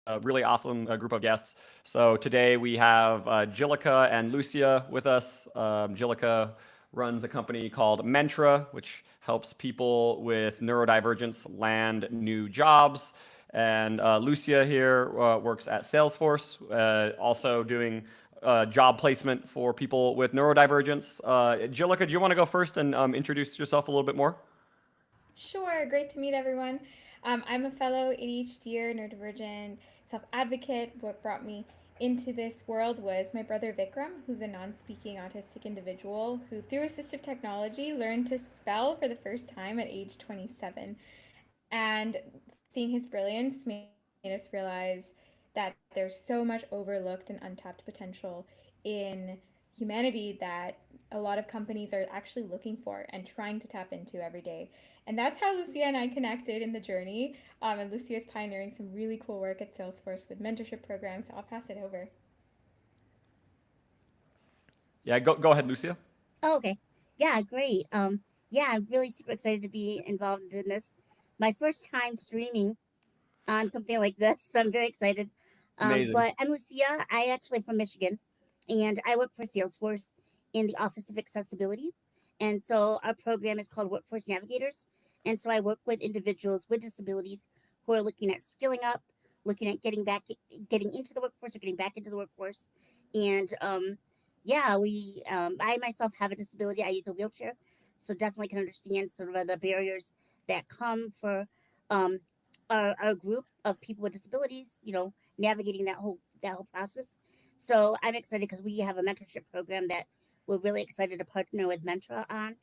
a really awesome group of guests. So today we have Jillica and Lucia with us. Jillica runs a company called Mentra, which helps people with neurodivergence land new jobs. And Lucia here works at Salesforce, also doing job placement for people with neurodivergence. Jillica, do you want to go first and introduce yourself a little bit more? Sure, great to meet everyone. I'm a fellow ADHDer, neurodivergent, self advocate. What brought me into this world was my brother Vikram, who's a non speaking autistic individual who, through assistive technology, learned to spell for the first time at age 27. And seeing his brilliance made us realize that there's so much overlooked and untapped potential in humanity that a lot of companies are actually looking for and trying to tap into every day. And that's how Lucia and I connected in the journey. And Lucia is pioneering some really cool work at Salesforce with mentorship programs. So I'll pass it over. Yeah, go ahead, Lucia. Oh, okay. Yeah, great. Yeah, I'm really super excited to be involved in this. My first time streaming on something like this, so I'm very excited. Amazing. But I'm Lucia. I actually from Michigan, and I work for Salesforce in the Office of Accessibility. And so our program is called Workforce Navigators. And so I work with individuals with disabilities who are looking at skilling up, looking at getting into the workforce or getting back into the workforce. And yeah, I myself have a disability. I use a wheelchair, so definitely can understand sort of the barriers that come for um, our group of people with disabilities. Navigating that whole process. So I'm excited because we have a mentorship program that we're really excited to partner with Mentra on.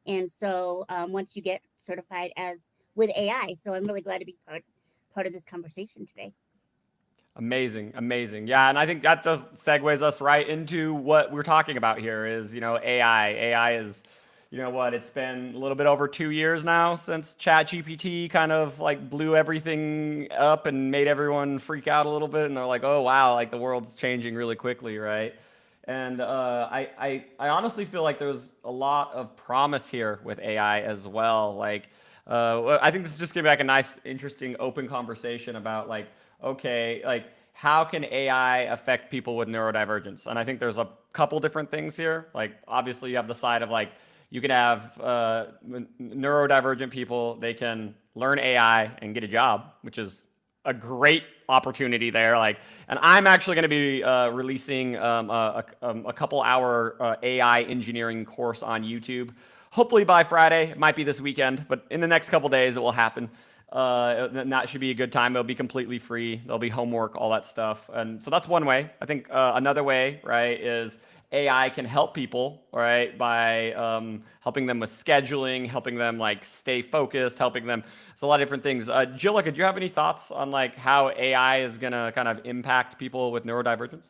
And so once you get certified as with AI, so I'm really glad to be part of this conversation today. Amazing, amazing. Yeah, and I think that just segues us right into what we're talking about here is, AI. AI is, what, it's been a little bit over 2 years now since ChatGPT kind of like blew everything up and made everyone freak out a little bit. And they're like, oh, wow, like the world's changing really quickly, right? And I honestly feel like there's a lot of promise here with AI as well. Like, I think this is just gonna be like a nice, interesting, open conversation about like, okay, like how can AI affect people with neurodivergence? And I think there's a couple different things here. Like, obviously, you have the side of like you can have neurodivergent people; they can learn AI and get a job, which is a great opportunity there. Like, and I'm actually going to be releasing a couple hour AI engineering course on YouTube. Hopefully by Friday. It might be this weekend, but in the next couple days it will happen. That should be a good time. It'll be completely free. There'll be homework, all that stuff. And so that's one way. I think another way, right, is AI can help people, right, by helping them with scheduling, helping them like stay focused, helping them. It's a lot of different things. Jillica, do you have any thoughts on like how AI is gonna kind of impact people with neurodivergence?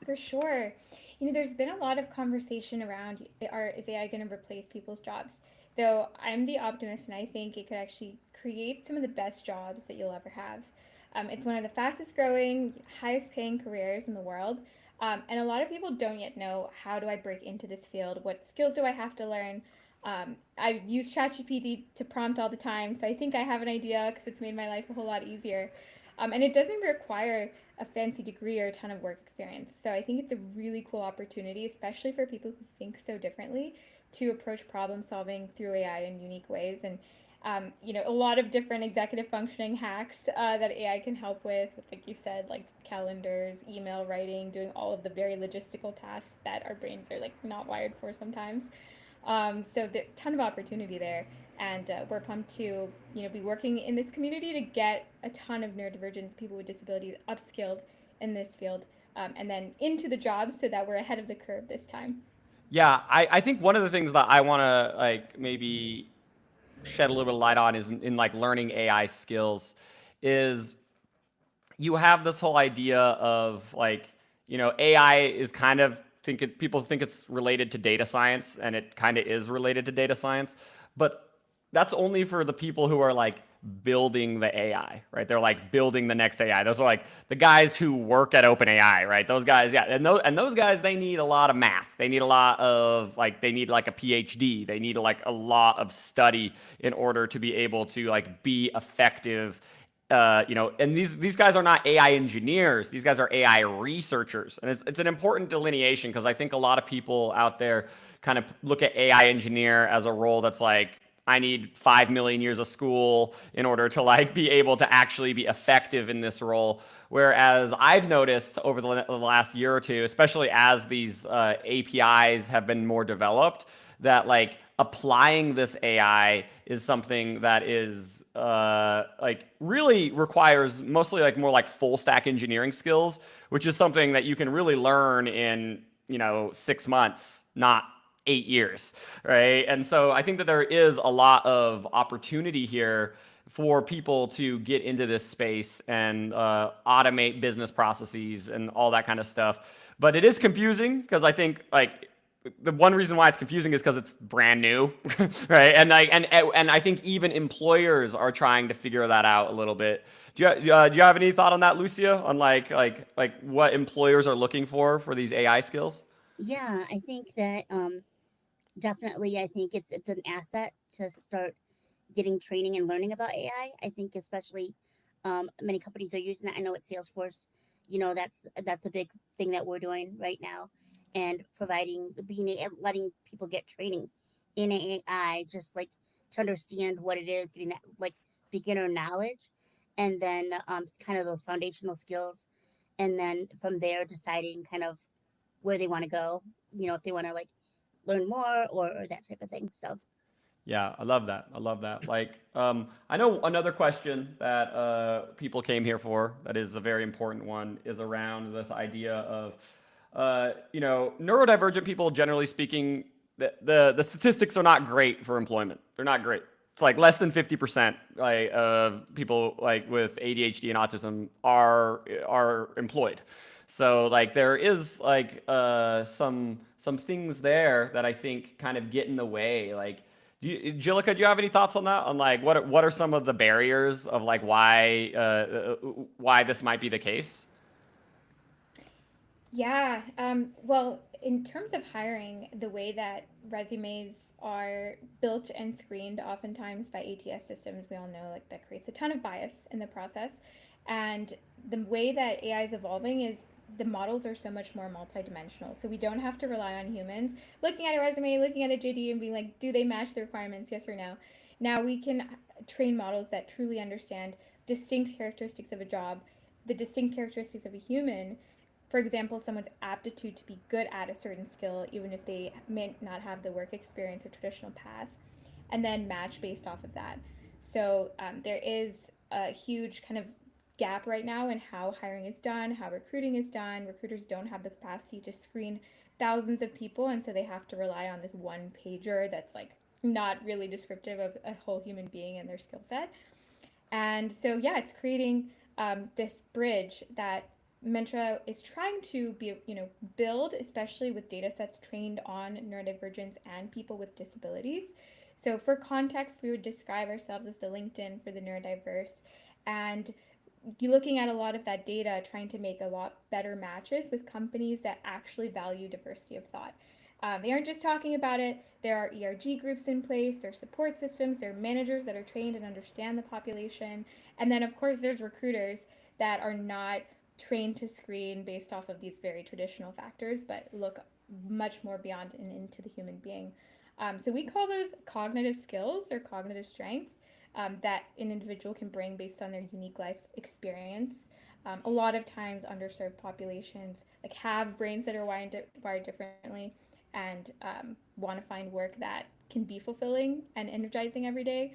For sure. There's been a lot of conversation around is AI going to replace people's jobs? Though I'm the optimist and I think it could actually create some of the best jobs that you'll ever have. It's one of the fastest growing, highest paying careers in the world. And a lot of people don't yet know how do I break into this field? What skills do I have to learn? I use ChatGPT to prompt all the time, so I think I have an idea because it's made my life a whole lot easier. And it doesn't require a fancy degree or a ton of work experience. So I think it's a really cool opportunity, especially for people who think so differently, to approach problem solving through AI in unique ways. And a lot of different executive functioning hacks that AI can help with, like you said, like calendars, email writing, doing all of the very logistical tasks that our brains are like not wired for sometimes. So there's a ton of opportunity there, and we're pumped to be working in this community to get a ton of neurodivergence people with disabilities upskilled in this field, and then into the jobs so that we're ahead of the curve this time. Yeah, I think one of the things that I want to like maybe shed a little bit of light on is in like learning AI skills is you have this whole idea of like, AI is kind of people think it's related to data science, and it kind of is related to data science, but that's only for the people who are like building the AI, right? They're like building the next AI. Those are like the guys who work at OpenAI, right? Those guys, yeah, and those guys they need a lot of math. They need a lot of like they need like a PhD. They need like a lot of study in order to be able to like be effective and these guys are not AI engineers. These guys are AI researchers, and it's an important delineation because I think a lot of people out there kind of look at AI engineer as a role that's like, I need 5 million years of school in order to like be able to actually be effective in this role. Whereas I've noticed over the last year or two, especially as these APIs have been more developed, that like applying this AI is something that is like really requires mostly like more like full stack engineering skills, which is something that you can really learn in 6 months, not 8 years, right? And so I think that there is a lot of opportunity here for people to get into this space and automate business processes and all that kind of stuff. But it is confusing because I think like the one reason why it's confusing is because it's brand new, right? And I think even employers are trying to figure that out a little bit. Do you have any thought on that, Lucia? On like what employers are looking for these AI skills? Yeah, I think that definitely, I think it's an asset to start getting training and learning about AI. I think especially many companies are using it. I know at Salesforce, that's a big thing that we're doing right now, and letting people get training in AI, just like to understand what it is, getting that like beginner knowledge, and then kind of those foundational skills, and then from there deciding kind of where they want to go. If they want to like learn more or that type of thing. So Yeah, I love that. I love that. Like, I know another question that people came here for that is a very important one is around this idea of, neurodivergent people, generally speaking, the statistics are not great for employment. They're not great. It's like less than 50% like of people like with ADHD and autism are employed. So like there is like some things there that I think kind of get in the way. Like, Jillica, do you have any thoughts on that? On like what are some of the barriers of like why this might be the case? Yeah. Well, in terms of hiring, the way that resumes are built and screened oftentimes by ATS systems, we all know like that creates a ton of bias in the process. And the way that AI is evolving is the models are so much more multidimensional. So we don't have to rely on humans looking at a resume, looking at a JD, and being like, do they match the requirements, yes or no? Now we can train models that truly understand distinct characteristics of a job, the distinct characteristics of a human, for example, someone's aptitude to be good at a certain skill, even if they may not have the work experience or traditional path, and then match based off of that. So there is a huge kind of gap right now in how hiring is done, how recruiting is done. Recruiters don't have the capacity to screen thousands of people, and so they have to rely on this one pager that's like not really descriptive of a whole human being and their skill set. And so, yeah, it's creating this bridge that Mentra is trying to build, especially with data sets trained on neurodivergence and people with disabilities. So, for context, we would describe ourselves as the LinkedIn for the neurodiverse. And you're looking at a lot of that data, trying to make a lot better matches with companies that actually value diversity of thought. They aren't just talking about it. There are ERG groups in place, there are support systems, there are managers that are trained and understand the population. And then, of course, there's recruiters that are not trained to screen based off of these very traditional factors, but look much more beyond and into the human being. So we call those cognitive skills or cognitive strengths that an individual can bring based on their unique life experience. A lot of times, underserved populations like have brains that are wired differently, and want to find work that can be fulfilling and energizing every day.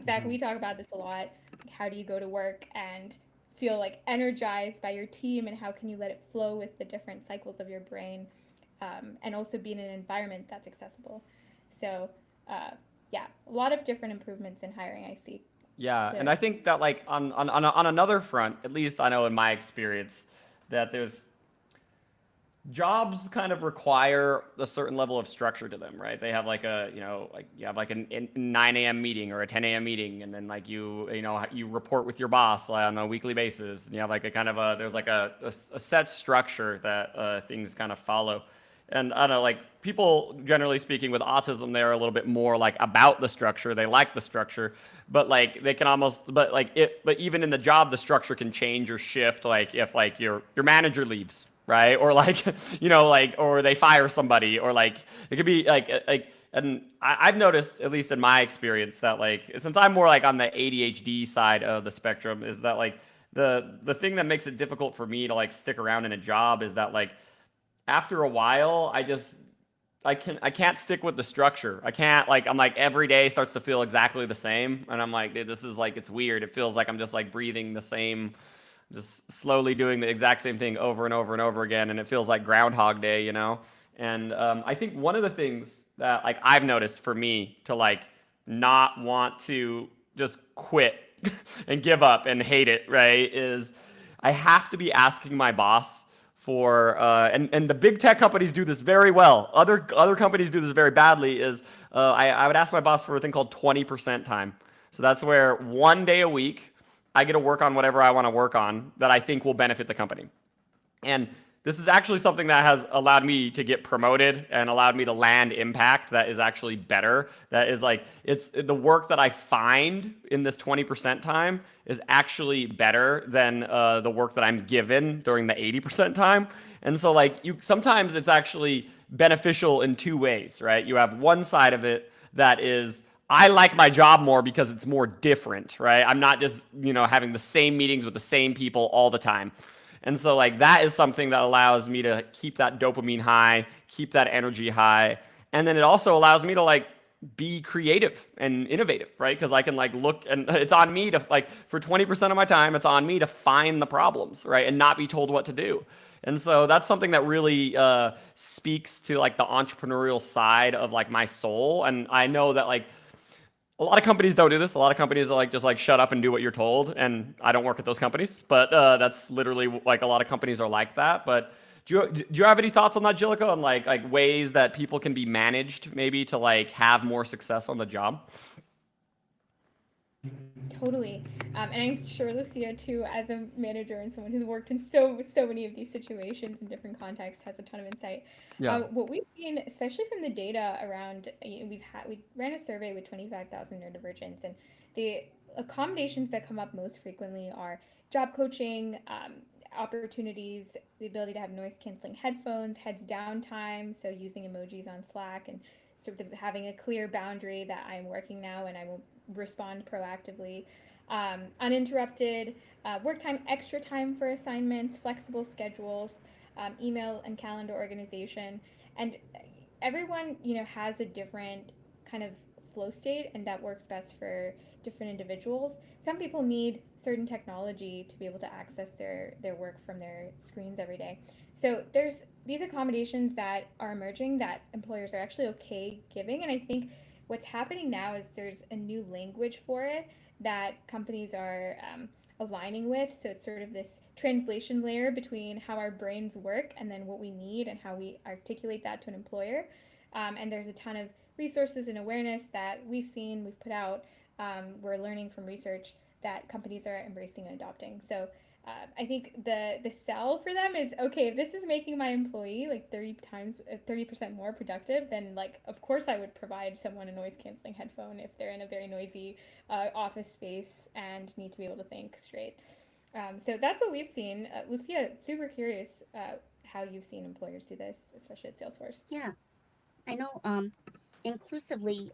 Zach, we talk about this a lot. How do you go to work and feel like energized by your team, and how can you let it flow with the different cycles of your brain, and also be in an environment that's accessible? So, yeah, a lot of different improvements in hiring I see. Yeah, and To I think that like on another front, at least I know in my experience, that there's jobs kind of require a certain level of structure to them, right? They have like like you have like a 9 a.m. meeting or a 10 a.m. meeting, and then like you report with your boss on a weekly basis, and you have like a kind of there's like a set structure that things kind of follow. And I don't know, like people generally speaking with autism, they're a little bit more like about the structure. They like the structure, but like they can almost, but like it, but even in the job, the structure can change or shift. Like if like your manager leaves, right? Or like, like, or they fire somebody, or like it could be and I've noticed, at least in my experience, that like since I'm more like on the ADHD side of the spectrum, is that like the thing that makes it difficult for me to like stick around in a job is that like after a while, I can't stick with the structure. I can't like I'm like every day starts to feel exactly the same, and I'm like, dude, this is like it's weird. It feels like I'm just like breathing the same, just slowly doing the exact same thing over and over and over again, and it feels like Groundhog Day, you know. And I think one of the things that like I've noticed for me to like not want to just quit and give up and hate it, right, is I have to be asking my boss for and the big tech companies do this very well. Other companies do this very badly. Is I would ask my boss for a thing called 20% time. So that's where one day a week I get to work on whatever I want to work on that I think will benefit the company. And this is actually something that has allowed me to get promoted and allowed me to land impact that is actually better. That is like, it's the work that I find in this 20% time is actually better than the work that I'm given during the 80% time. And so like sometimes it's actually beneficial in two ways, right? You have one side of it that is, I like my job more because it's more different, right? I'm not just, having the same meetings with the same people all the time. And so like that is something that allows me to keep that dopamine high, keep that energy high. And then it also allows me to like be creative and innovative, right? Because I can like look and it's on me to like for 20% of my time, it's on me to find the problems, right? And not be told what to do. And so that's something that really speaks to like the entrepreneurial side of like my soul. And I know that like a lot of companies don't do this. A lot of companies are like just like shut up and do what you're told. And I don't work at those companies, but that's literally like a lot of companies are like that. But do you have any thoughts on that, Jillica, on like ways that people can be managed maybe to like have more success on the job? Totally. And I'm sure Lucia too, as a manager and someone who's worked in so many of these situations in different contexts, has a ton of insight. Yeah. What we've seen, especially from the data around, we ran a survey with 25,000 neurodivergents, and the accommodations that come up most frequently are job coaching, opportunities, the ability to have noise canceling headphones, heads down time, so using emojis on Slack, and sort of having a clear boundary that I'm working now and I will respond proactively. Uninterrupted work time, extra time for assignments, flexible schedules, email and calendar organization, and everyone has a different kind of flow state, and that works best for different individuals. Some people need certain technology to be able to access their work from their screens every day. So there's these accommodations that are emerging that employers are actually okay giving, and I think what's happening now is there's a new language for it that companies are aligning with. So it's sort of this translation layer between how our brains work and then what we need and how we articulate that to an employer. And there's a ton of resources and awareness that we've put out. We're learning from research that companies are embracing and adopting. So I think the sell for them is, okay, if this is making my employee like 30% more productive, then like of course I would provide someone a noise canceling headphone if they're in a very noisy office space and need to be able to think straight. So that's what we've seen. Lucia, super curious how you've seen employers do this, especially at Salesforce. Yeah, I know. Inclusively,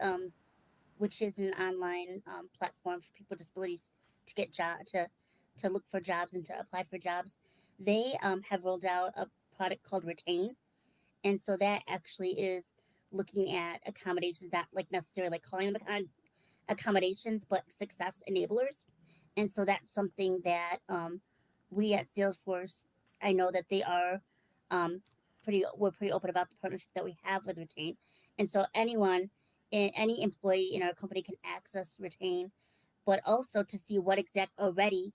which is an online platform for people with disabilities to get to look for jobs and to apply for jobs. They have rolled out a product called Retain, and so that actually is looking at accommodations, not like necessarily like calling them accommodations, but success enablers. And so that's something that we at Salesforce, I know that they are um, we're pretty open about the partnership that we have with Retain. And so any employee in our company can access Retain, but also to see what exact already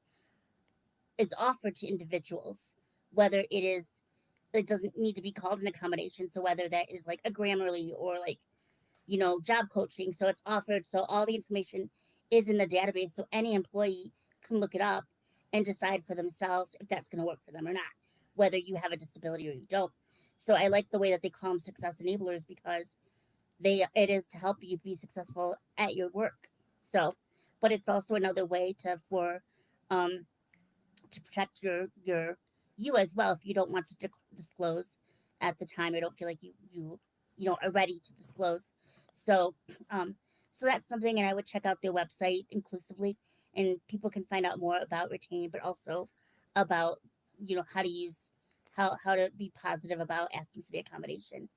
is offered to individuals, whether it doesn't need to be called an accommodation. So whether that is like a Grammarly or like, job coaching. So it's offered. So all the information is in the database. So any employee can look it up and decide for themselves if that's going to work for them or not, whether you have a disability or you don't. So I like the way that they call them success enablers, because it is to help you be successful at your work. So, but it's also another way um, to protect you as well, if you don't want to disclose at the time, or don't feel like you are ready to disclose. So um so that's something, and I would check out their website inclusively, and people can find out more about retain, but also about how to use how to be positive about asking for the accommodation,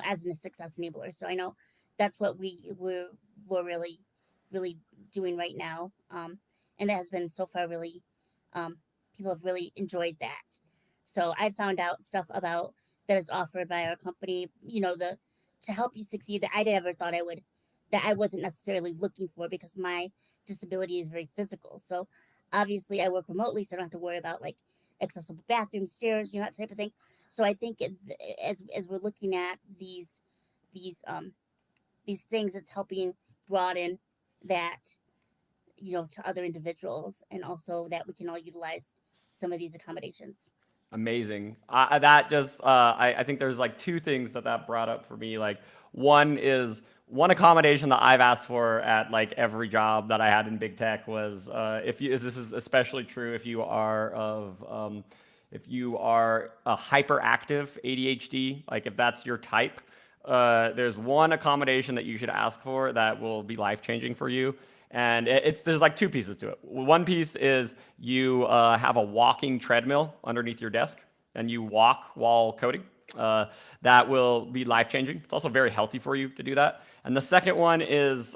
as a success enabler. So I know that's what we're really doing right now, and that has been so far really, um, people have really enjoyed that. So I found out stuff about that is offered by our company, the to help you succeed, that I never thought I would, that I wasn't necessarily looking for, because my disability is very physical. So obviously I work remotely, so I don't have to worry about like accessible bathrooms, stairs, that type of thing. So I think as we're looking at these these things, it's helping broaden that, to other individuals, and also that we can all utilize some of these accommodations. Amazing. That just I think there's like two things that brought up for me. Like one is one accommodation that I've asked for at like every job that I had in big tech was if you this is especially true if you are a hyperactive ADHD, like if that's your type, there's one accommodation that you should ask for that will be life changing for you. And there's like two pieces to it. One piece is you have a walking treadmill underneath your desk, and you walk while coding. That will be life changing. It's also very healthy for you to do that. And the second one is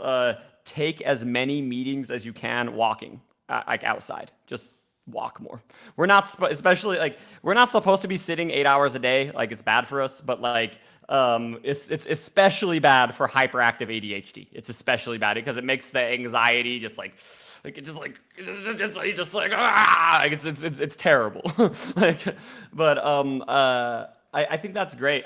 take as many meetings as you can walking, like outside. Just walk more. We're not especially like we're not supposed to be sitting 8 hours a day. Like it's bad for us, but like it's especially bad for hyperactive ADHD. It's especially bad because it makes the anxiety just like like it's terrible. like, but I think that's great.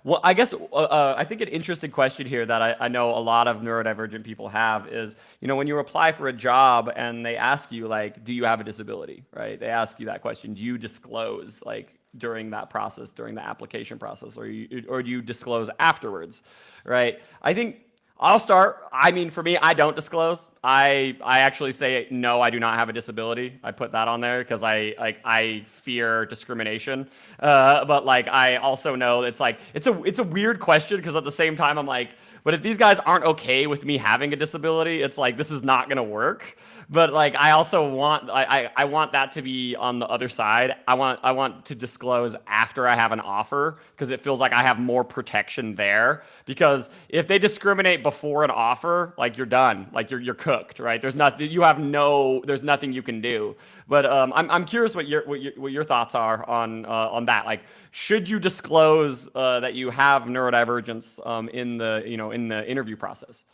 Well, I guess I think an interesting question here that I know a lot of neurodivergent people have is, when you apply for a job and they ask you like, do you have a disability, right? They ask you that question. Do you disclose like during that process, during the application process, or do you disclose afterwards, right? I think I'll start. I mean, for me, I don't disclose. I actually say no, I do not have a disability. I put that on there because I fear discrimination. But like I also know it's a weird question because at the same time I'm like, but if these guys aren't okay with me having a disability, it's like this is not gonna work. But like I also want I want that to be on the other side. I want to disclose after I have an offer because it feels like I have more protection there. Because if they discriminate before an offer, like you're done, like you're cooked, right? There's nothing you can do. But I'm curious what your thoughts are on that. Like, should you disclose that you have neurodivergence in the interview process?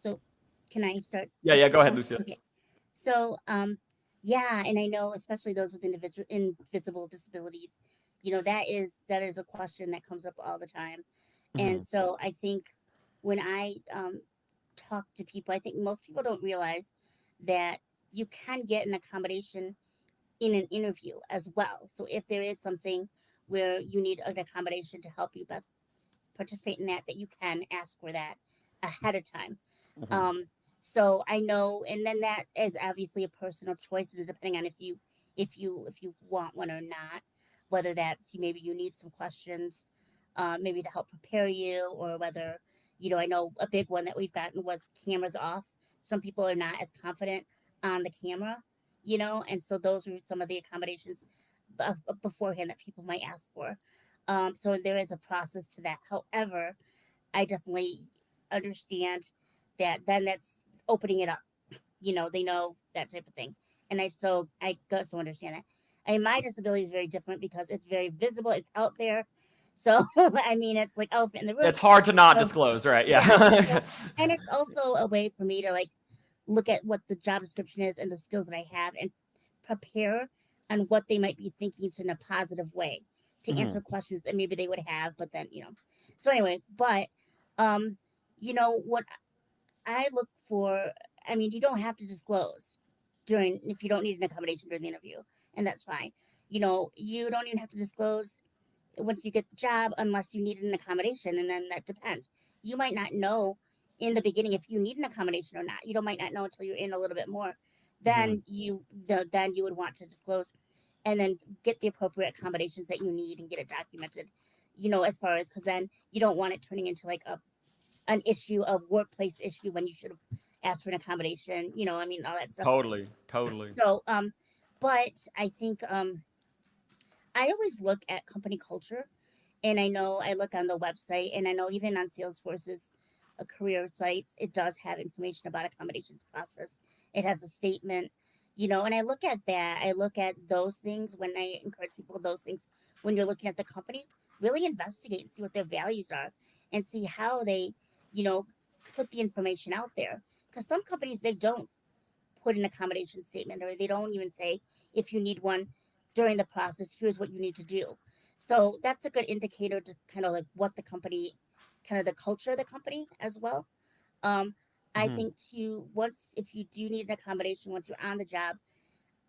So can I start? Yeah, go ahead, Lucia. Okay. So yeah, and I know especially those with invisible disabilities, that is a question that comes up all the time. Mm-hmm. And so I think when I talk to people, I think most people don't realize that you can get an accommodation in an interview as well. So if there is something where you need an accommodation to help you best participate in that, you can ask for that ahead of time. Mm-hmm. So I know, and then that is obviously a personal choice, depending on if you want one or not. Whether that's maybe you need some questions, maybe to help prepare you, or whether I know a big one that we've gotten was cameras off. Some people are not as confident on the camera, and so those are some of the accommodations beforehand that people might ask for. So there is a process to that. However, I definitely understand that then that's opening it up. They know that type of thing. And I also understand that. And my disability is very different because it's very visible, it's out there. So I mean it's like elephant in the room. It's hard to not So, disclose, right? yeah. Yeah. And it's also a way for me to like look at what the job description is and the skills that I have, and prepare on what they might be thinking in a positive way to answer questions that maybe they would have, but then so anyway, but what I look for, I mean, you don't have to disclose if you don't need an accommodation during the interview, and that's fine. You don't even have to disclose once you get the job, unless you need an accommodation, and then that depends. You might not know in the beginning if you need an accommodation or not. You don't might not know until you're in a little bit more. Hmm. Then you would want to disclose, and then get the appropriate accommodations that you need and get it documented. As far as, because then you don't want it turning into like an issue of workplace issue when you should have asked for an accommodation. I mean, all that stuff. Totally, totally. So, but I think I always look at company culture, and I know I look on the website, and I know even on Salesforce's career sites, it does have information about accommodations process. It has a statement, and I look at that. I look at those things when I encourage people, those things when you're looking at the company, really investigate and see what their values are and see how they, you know, put the information out there. Because some companies, they don't put an accommodation statement, or they don't even say, if you need one during the process, here's what you need to do. So that's a good indicator to kind of like what the company, kind of the culture of the company as well. um, I Hmm. think to once, if you do need an accommodation once you're on the job,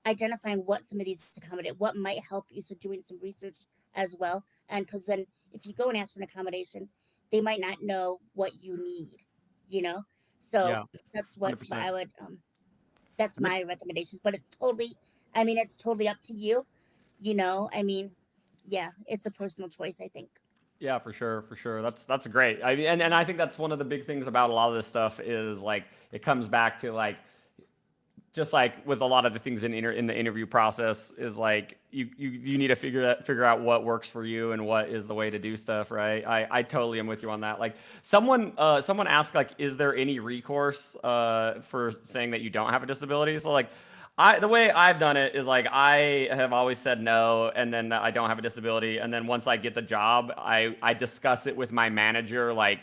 identifying what some of these accommodate, what might help you, so doing some research as well. And because then if you go and ask for an accommodation, they might not know what you need, you know so Yeah, that's what 100%. I would that's That makes my recommendations. But it's totally, I mean, it's totally up to you. I mean, yeah, it's a personal choice, I think. Yeah, for sure, for sure. That's great. I mean, and I think that's one of the big things about a lot of this stuff is like it comes back to like just like with a lot of the things in the interview process is like you need to figure out what works for you and what is the way to do stuff, right? I totally am with you on that. Like someone asked like, is there any recourse for saying that you don't have a disability? So like the way I've done it is like I have always said no, and then I don't have a disability, and then once I get the job, I discuss it with my manager like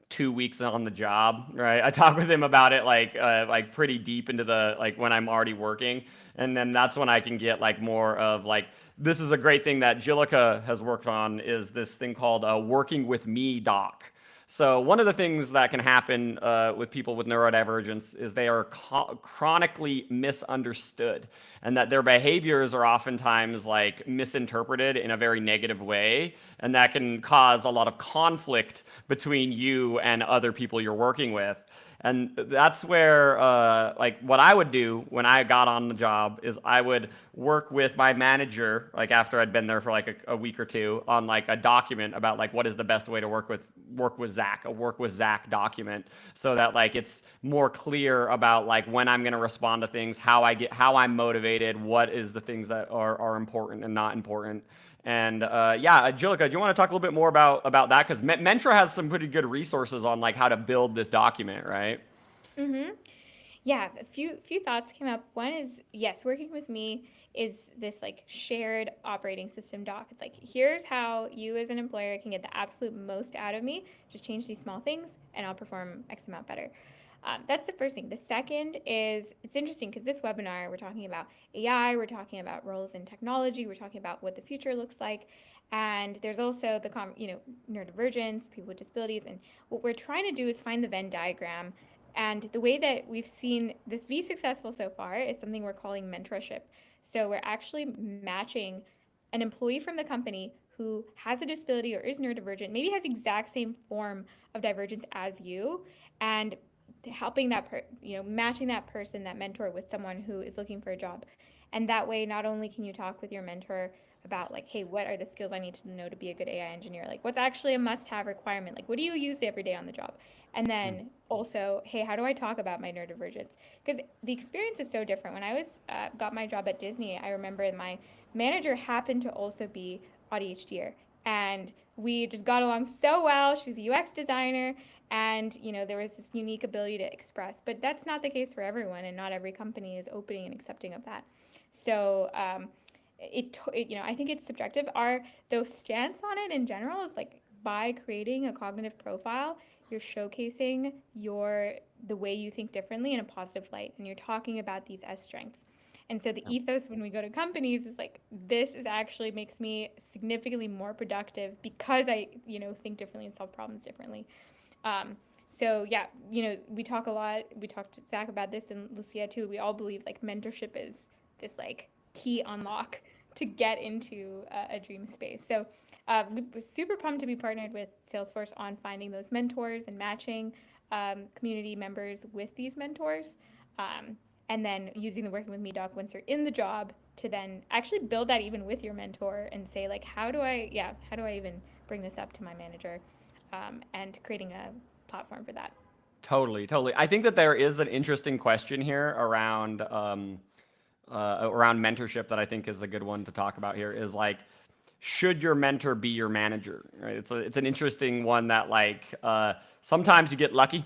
2 weeks on the job, right? I talk with him about it like pretty deep into the like when I'm already working, and then that's when I can get like more of like this is a great thing that Jillica has worked on is this thing called working with me doc. So one of the things that can happen with people with neurodivergence is they are chronically misunderstood, and that their behaviors are oftentimes like misinterpreted in a very negative way, and that can cause a lot of conflict between you and other people you're working with. And that's where like what I would do when I got on the job is I would work with my manager like after I'd been there for like a week or two on like a document about like what is the best way to work with Zach, a work with Zach document, so that like it's more clear about like when I'm going to respond to things, how I'm motivated, what is the things that are important and not important. And yeah, Angelica, do you want to talk a little bit more about that? Because Mentra has some pretty good resources on like how to build this document, right? Mm-hmm. Yeah, a few thoughts came up. One is, yes, working with me is this like shared operating system doc. It's like, here's how you as an employer can get the absolute most out of me. Just change these small things and I'll perform X amount better. That's the first thing. The second is, it's interesting because this webinar, we're talking about AI, we're talking about roles in technology, we're talking about what the future looks like. And there's also the neurodivergence, people with disabilities. And what we're trying to do is find the Venn diagram. And the way that we've seen this be successful so far is something we're calling mentorship. So we're actually matching an employee from the company who has a disability or is neurodivergent, maybe has exact same form of divergence as you, and helping matching that person, that mentor, with someone who is looking for a job. And that way, not only can you talk with your mentor about like, hey, what are the skills I need to know to be a good AI engineer? Like, what's actually a must-have requirement? Like, what do you use every day on the job? And then also, hey, how do I talk about my neurodivergence? Because the experience is so different. When I was got my job at Disney, I remember my manager happened to also be ADHD, and we just got along so well. She was a UX designer, and there was this unique ability to express. But that's not the case for everyone, and not every company is opening and accepting of that. So I think it's subjective. Our though stance on it in general is like, by creating a cognitive profile, you're showcasing the way you think differently in a positive light, and you're talking about these as strengths. And so the ethos when we go to companies is like, this is actually makes me significantly more productive because I think differently and solve problems differently. um, so yeah, we talk a lot. We talked to Zach about this and Lucia too. We all believe like mentorship is this like key unlock to get into a dream space. So We're super pumped to be partnered with Salesforce on finding those mentors and matching community members with these mentors. And then using the Working With Me doc once you're in the job to then actually build that even with your mentor and say, like, how do I even bring this up to my manager, and creating a platform for that. Totally, totally. I think that there is an interesting question here around mentorship that I think is a good one to talk about here is like, should your mentor be your manager? Right? It's an interesting one that like sometimes you get lucky.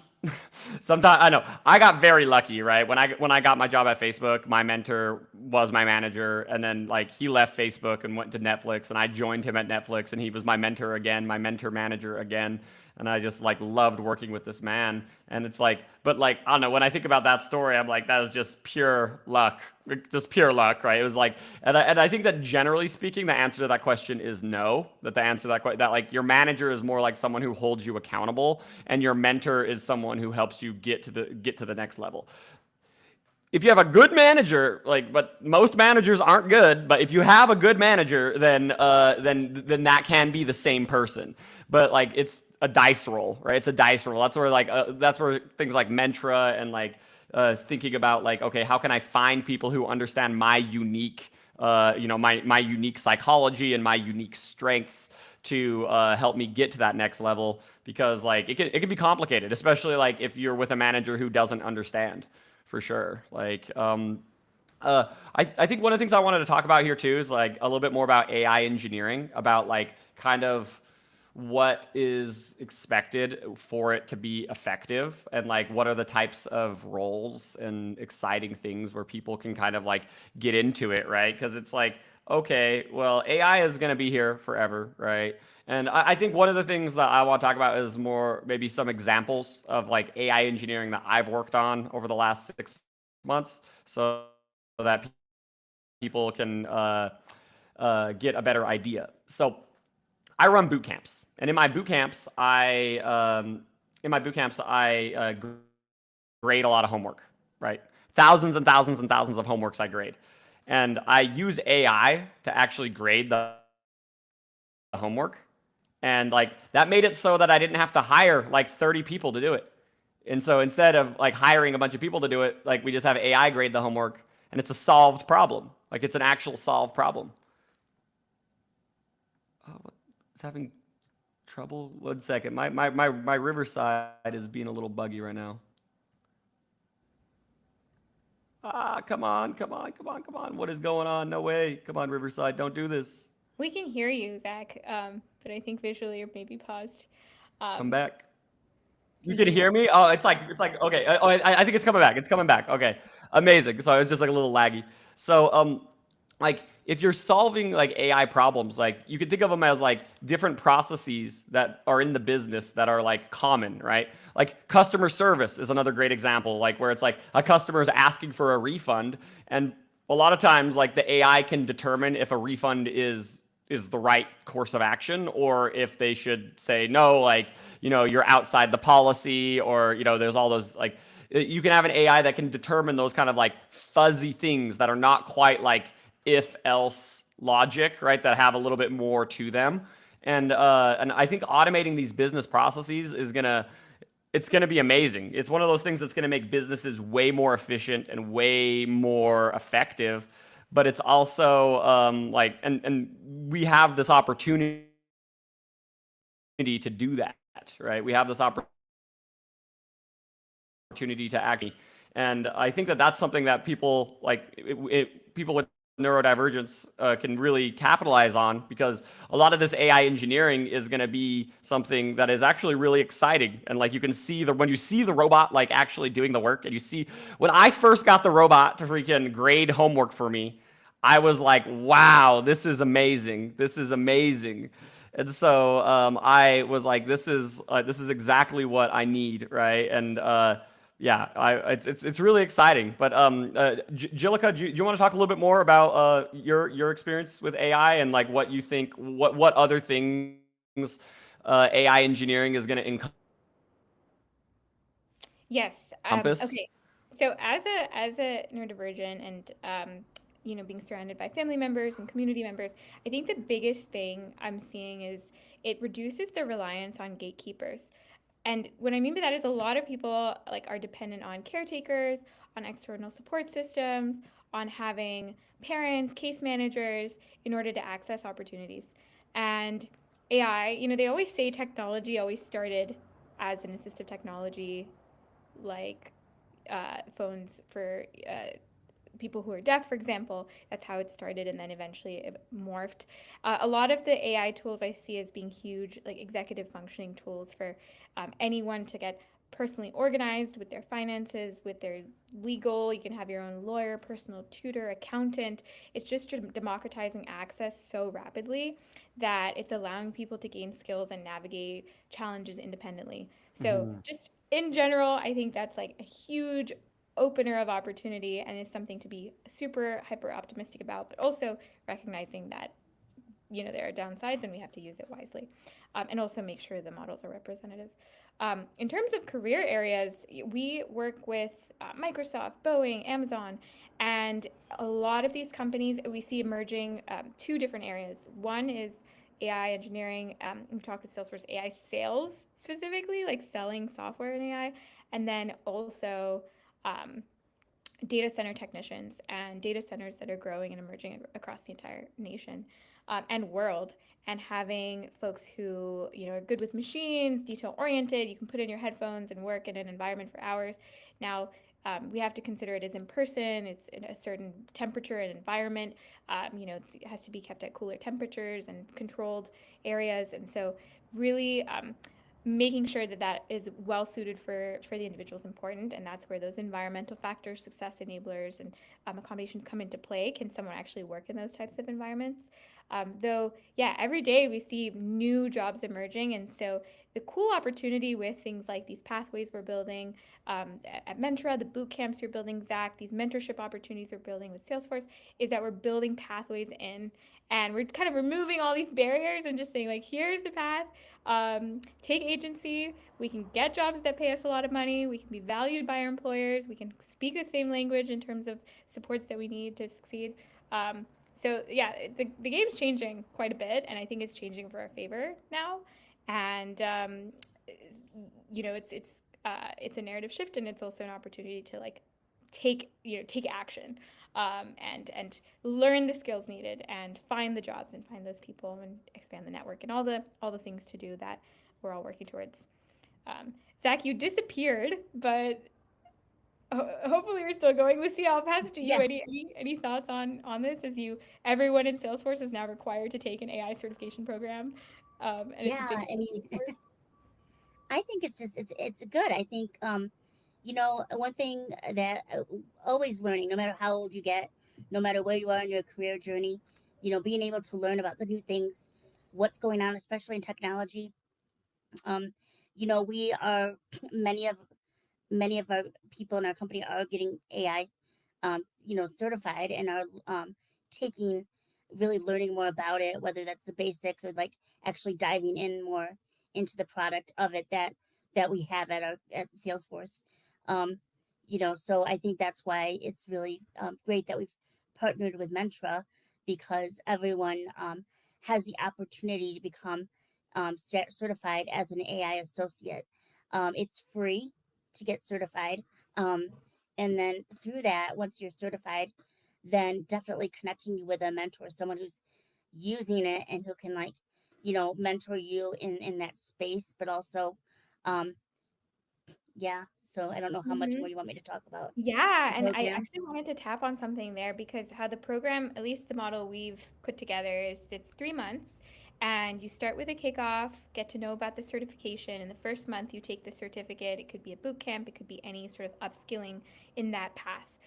Sometimes I know I got very lucky, right? When I got my job at Facebook, my mentor was my manager, and then like he left Facebook and went to Netflix, and I joined him at Netflix, and he was my mentor again, my mentor manager again, and I just like loved working with this man. And it's like, but like I don't know, when I think about that story, I'm like that was just pure luck, right? It was like, and I think that generally speaking, the answer to that question is no. That the answer to that like your manager is more like someone who holds you accountable, and your mentor is someone who helps you get to the next level. If you have a good manager, like, but most managers aren't good, but if you have a good manager, then that can be the same person. But like it's a dice roll, right? It's a dice roll. That's where things like Mentra and like thinking about like, okay, how can I find people who understand my unique my unique psychology and my unique strengths to help me get to that next level, because like it can be complicated, especially like if you're with a manager who doesn't understand, for sure. Like I think one of the things I wanted to talk about here too is like a little bit more about AI engineering, about like kind of what is expected for it to be effective, and like what are the types of roles and exciting things where people can kind of like get into it, right? Because it's like, okay, well, AI is going to be here forever, right? And I think one of the things that I want to talk about is more maybe some examples of like AI engineering that I've worked on over the last 6 months, so that people can get a better idea. So I run boot camps, and in my boot camps, I grade a lot of homework, right? Thousands and thousands and thousands of homeworks I grade, and I use AI to actually grade the homework, and like that made it so that I didn't have to hire like 30 people to do it. And so instead of like hiring a bunch of people to do it, like we just have AI grade the homework, and it's a solved problem. Like it's an actual solved problem. Oh, it's having trouble. 1 second. My Riverside is being a little buggy right now. Come on, come on, come on, come on. What is going on? No way. Come on, Riverside. Don't do this. We can hear you, Zach, but I think visually you're maybe paused. Come Um, back. You we can can hear. hear me? Oh, it's like okay. I think it's coming back. It's coming back. Okay, amazing. So it's just like a little laggy. So like if you're solving like AI problems, like you can think of them as like different processes that are in the business that are like common, right? Like customer service is another great example, like where it's like a customer is asking for a refund, and a lot of times like the AI can determine if a refund is the right course of action, or if they should say no, like you're outside the policy, or there's all those like you can have an AI that can determine those kind of like fuzzy things that are not quite like if else logic, right? That have a little bit more to them. And I think automating these business processes it's gonna be amazing. It's one of those things that's gonna make businesses way more efficient and way more effective. But it's also like, and we have this opportunity to do that, right? We have this opportunity to act, and I think that that's something that people like people with neurodivergence can really capitalize on, because a lot of this AI engineering is going to be something that is actually really exciting. And like you can see when you see the robot like actually doing the work, and you see when I first got the robot to freaking grade homework for me, I was like, wow, this is amazing. This is amazing. And so I was like, this is exactly what I need, right? And yeah, it's really exciting. But Jillica, do you want to talk a little bit more about your experience with AI, and like what you think, what other things AI engineering is going to Yes. encompass? Okay. So as a neurodivergent and being surrounded by family members and community members, I think the biggest thing I'm seeing is it reduces the reliance on gatekeepers. And what I mean by that is a lot of people like are dependent on caretakers, on external support systems, on having parents, case managers in order to access opportunities. And AI, they always say technology always started as an assistive technology, like phones for people who are deaf, for example. That's how it started, and then eventually it morphed. A lot of the AI tools I see as being huge, like executive functioning tools for anyone to get personally organized with their finances, with their legal. You can have your own lawyer, personal tutor, accountant. It's just democratizing access so rapidly that it's allowing people to gain skills and navigate challenges independently. So, Mhm. just in general, I think that's like a huge opener of opportunity and is something to be super hyper optimistic about, but also recognizing that there are downsides and we have to use it wisely, and also make sure the models are representative. In terms of career areas, we work with Microsoft, Boeing, Amazon, and a lot of these companies we see emerging two different areas. One is AI engineering. We've talked with Salesforce AI sales specifically, like selling software in AI, and then also um, data center technicians and data centers that are growing and emerging across the entire nation and world, and having folks who are good with machines, detail oriented. You can put in your headphones and work in an environment for hours. Now we have to consider it as in person. It's in a certain temperature and environment. It has to be kept at cooler temperatures and controlled areas, and so really making sure that that is well suited for the individual is important, and that's where those environmental factors, success enablers, and accommodations come into play. Can someone actually work in those types of environments? Though, yeah, every day we see new jobs emerging, and so the cool opportunity with things like these pathways we're building at Mentra, the boot camps you're building, Zach, these mentorship opportunities we're building with Salesforce, is that we're building pathways in, and we're kind of removing all these barriers and just saying, like, here's the path. Take agency. We can get jobs that pay us a lot of money. We can be valued by our employers. We can speak the same language in terms of supports that we need to succeed. So yeah, the game's changing quite a bit, and I think it's changing for our favor now. And it's a narrative shift, and it's also an opportunity to like take action, and learn the skills needed, and find the jobs, and find those people, and expand the network, and all the things to do that we're all working towards. Zach, you disappeared, but hopefully you're still going. Lucy, I'll pass it to you. Yeah, Any thoughts on this? As everyone in Salesforce is now required to take an AI certification program, and it's a yeah. big. I mean, I think it's good. I think one thing that always learning, no matter how old you get, no matter where you are in your career journey, being able to learn about the new things, what's going on, especially in technology. Um, we are many of many of our people in our company are getting AI, certified, and are taking really learning more about it, whether that's the basics or like actually diving in more into the product of it that we have at Salesforce. Um, so I think that's why it's really great that we've partnered with Mentra, because everyone has the opportunity to become certified as an AI associate. It's free to get certified. Um, and then through that, once you're certified, then definitely connecting you with a mentor, someone who's using it and who can mentor you in that space, but also, um, yeah. So I don't know how much more Mhm. you want me to talk about Yeah, the and I program. actually wanted to tap on something there because how the program, at least the model we've put together, is it's 3 months, and you start with a kickoff, get to know about the certification. In the first month, you take the certificate. It could be a boot camp, it could be any sort of upskilling in that path,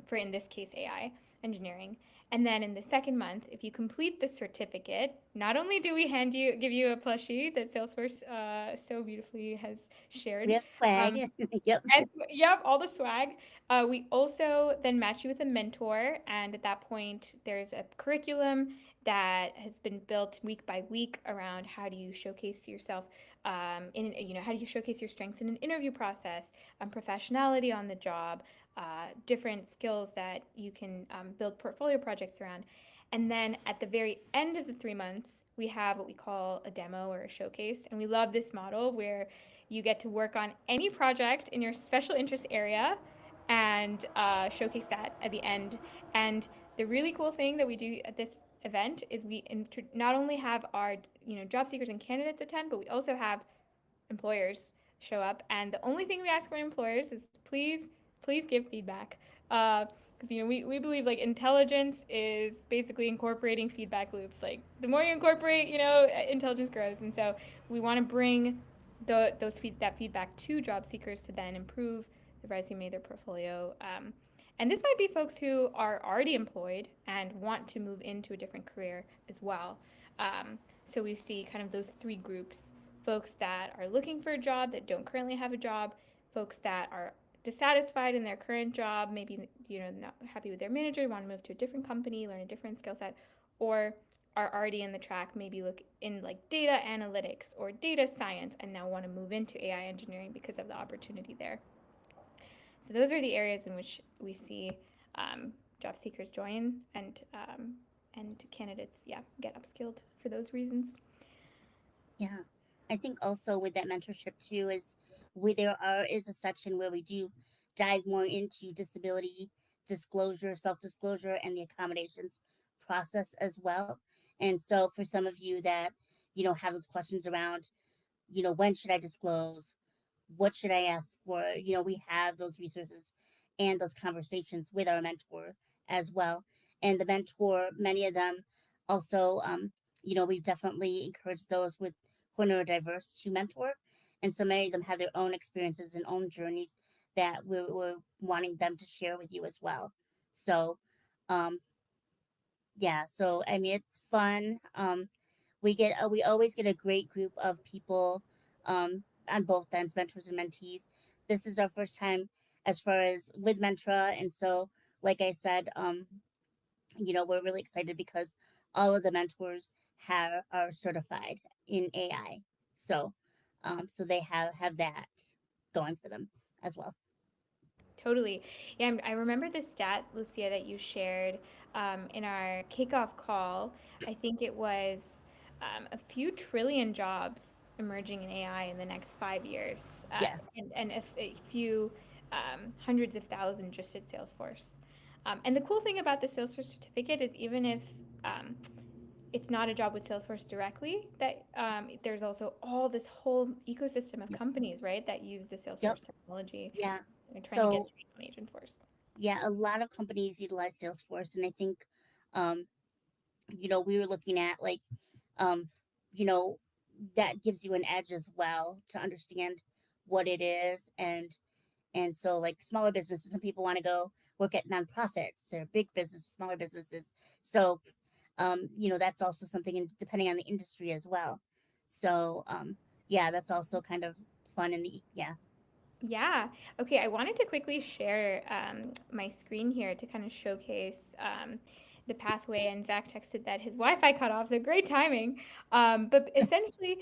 for in this case, AI engineering. And then in the second month, if you complete the certificate, not only do we give you a plushie that Salesforce so beautifully has We shared, have swag. um, Yep. and yep, all the swag. We also then match you with a mentor, and at that point, there's a curriculum that has been built week by week around how do you showcase yourself, how do you showcase your strengths in an interview process, professionality on the job, different skills that you can build portfolio projects around. And then at the very end of the 3 months, we have what we call a demo or a showcase. And we love this model where you get to work on any project in your special interest area and showcase that at the end. And the really cool thing that we do at this event is we not only have our job seekers and candidates attend, but we also have employers show up. And the only thing we ask from employers is please give feedback. Because we believe like intelligence is basically incorporating feedback loops. Like the more you incorporate, intelligence grows. And so we want to bring that feedback to job seekers to then improve the resume, their portfolio. And this might be folks who are already employed and want to move into a different career as well. So we see kind of those three groups: folks that are looking for a job that don't currently have a job, folks that are dissatisfied in their current job, maybe not happy with their manager, want to move to a different company, learn a different skill set, or are already in the track, maybe look in like data analytics or data science and now want to move into AI engineering because of the opportunity there. So those are the areas in which we see job seekers join and candidates, get upskilled for those reasons. Yeah. I think also with that mentorship too is is a section where we do dive more into disability disclosure, self-disclosure, and the accommodations process as well. And so for some of you that, have those questions around, when should I disclose? What should I ask for? We have those resources and those conversations with our mentor as well. And the mentor, many of them also, we've definitely encouraged those who are neurodiverse to mentor. And so many of them have their own experiences and own journeys that we're wanting them to share with you as well. So, yeah, so I mean, it's fun. We always get a great group of people on both ends, mentors and mentees. This is our first time as far as with Mentra, and so like I said, we're really excited because all of the mentors are certified in AI, so so they have that going for them as well. Totally. Yeah, I remember the stat, Lucia, that you shared in our kickoff call. I think it was a few trillion jobs emerging in AI in the next 5 years, Yeah. and a few hundreds of thousands just at Salesforce. And the cool thing about the Salesforce certificate is even if it's not a job with Salesforce directly, that there's also all this whole ecosystem of Yep. companies, right, that use the Yep. Salesforce technology. Yeah. They're trying to get So trained on Agentforce. yeah, a lot of companies utilize Salesforce, and I think, um, we were looking at like, um, you know, that gives you an edge as well to understand what it is, and so like smaller businesses, some people want to go work at nonprofits or big businesses, smaller businesses. So, that's also something, depending on the industry as well. So, yeah, that's also kind of fun in the yeah. Yeah. Okay. I wanted to quickly share my screen here to kind of showcase the pathway. And Zach texted that his Wi-Fi cut off, so great timing. But essentially,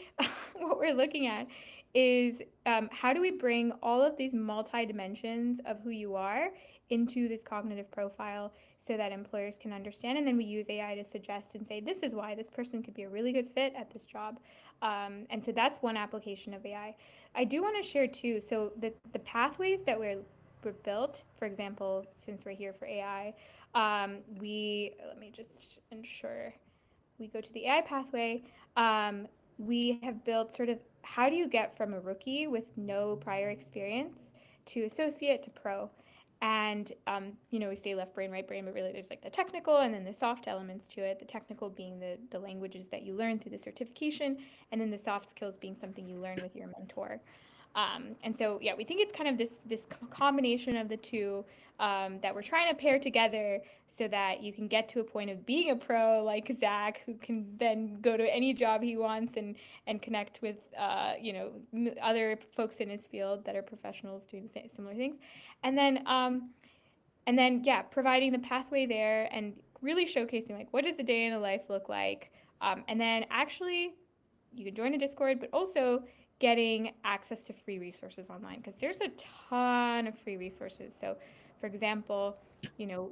what we're looking at is how do we bring all of these multi dimensions of who you are into this cognitive profile so that employers can understand, and then we use AI to suggest and say, this is why this person could be a really good fit at this job. And so that's one application of AI. I do want to share too. So the pathways that we're built, for example, since we're here for AI, we let me just ensure we go to the AI pathway. We have built sort of how do you get from a rookie with no prior experience to associate to pro. And we say left brain, right brain, but really there's like the technical and then the soft elements to it. The technical being the languages that you learn through the certification, and then the soft skills being something you learn with your mentor. And so, yeah, we think it's kind of this combination of the two that we're trying to pair together so that you can get to a point of being a pro like Zach, who can then go to any job he wants and connect with other folks in his field that are professionals doing similar things, and then yeah, providing the pathway there and really showcasing like what does the day in the life look like, and then actually you can join a Discord, but also getting access to free resources online because there's a ton of free resources. So For example,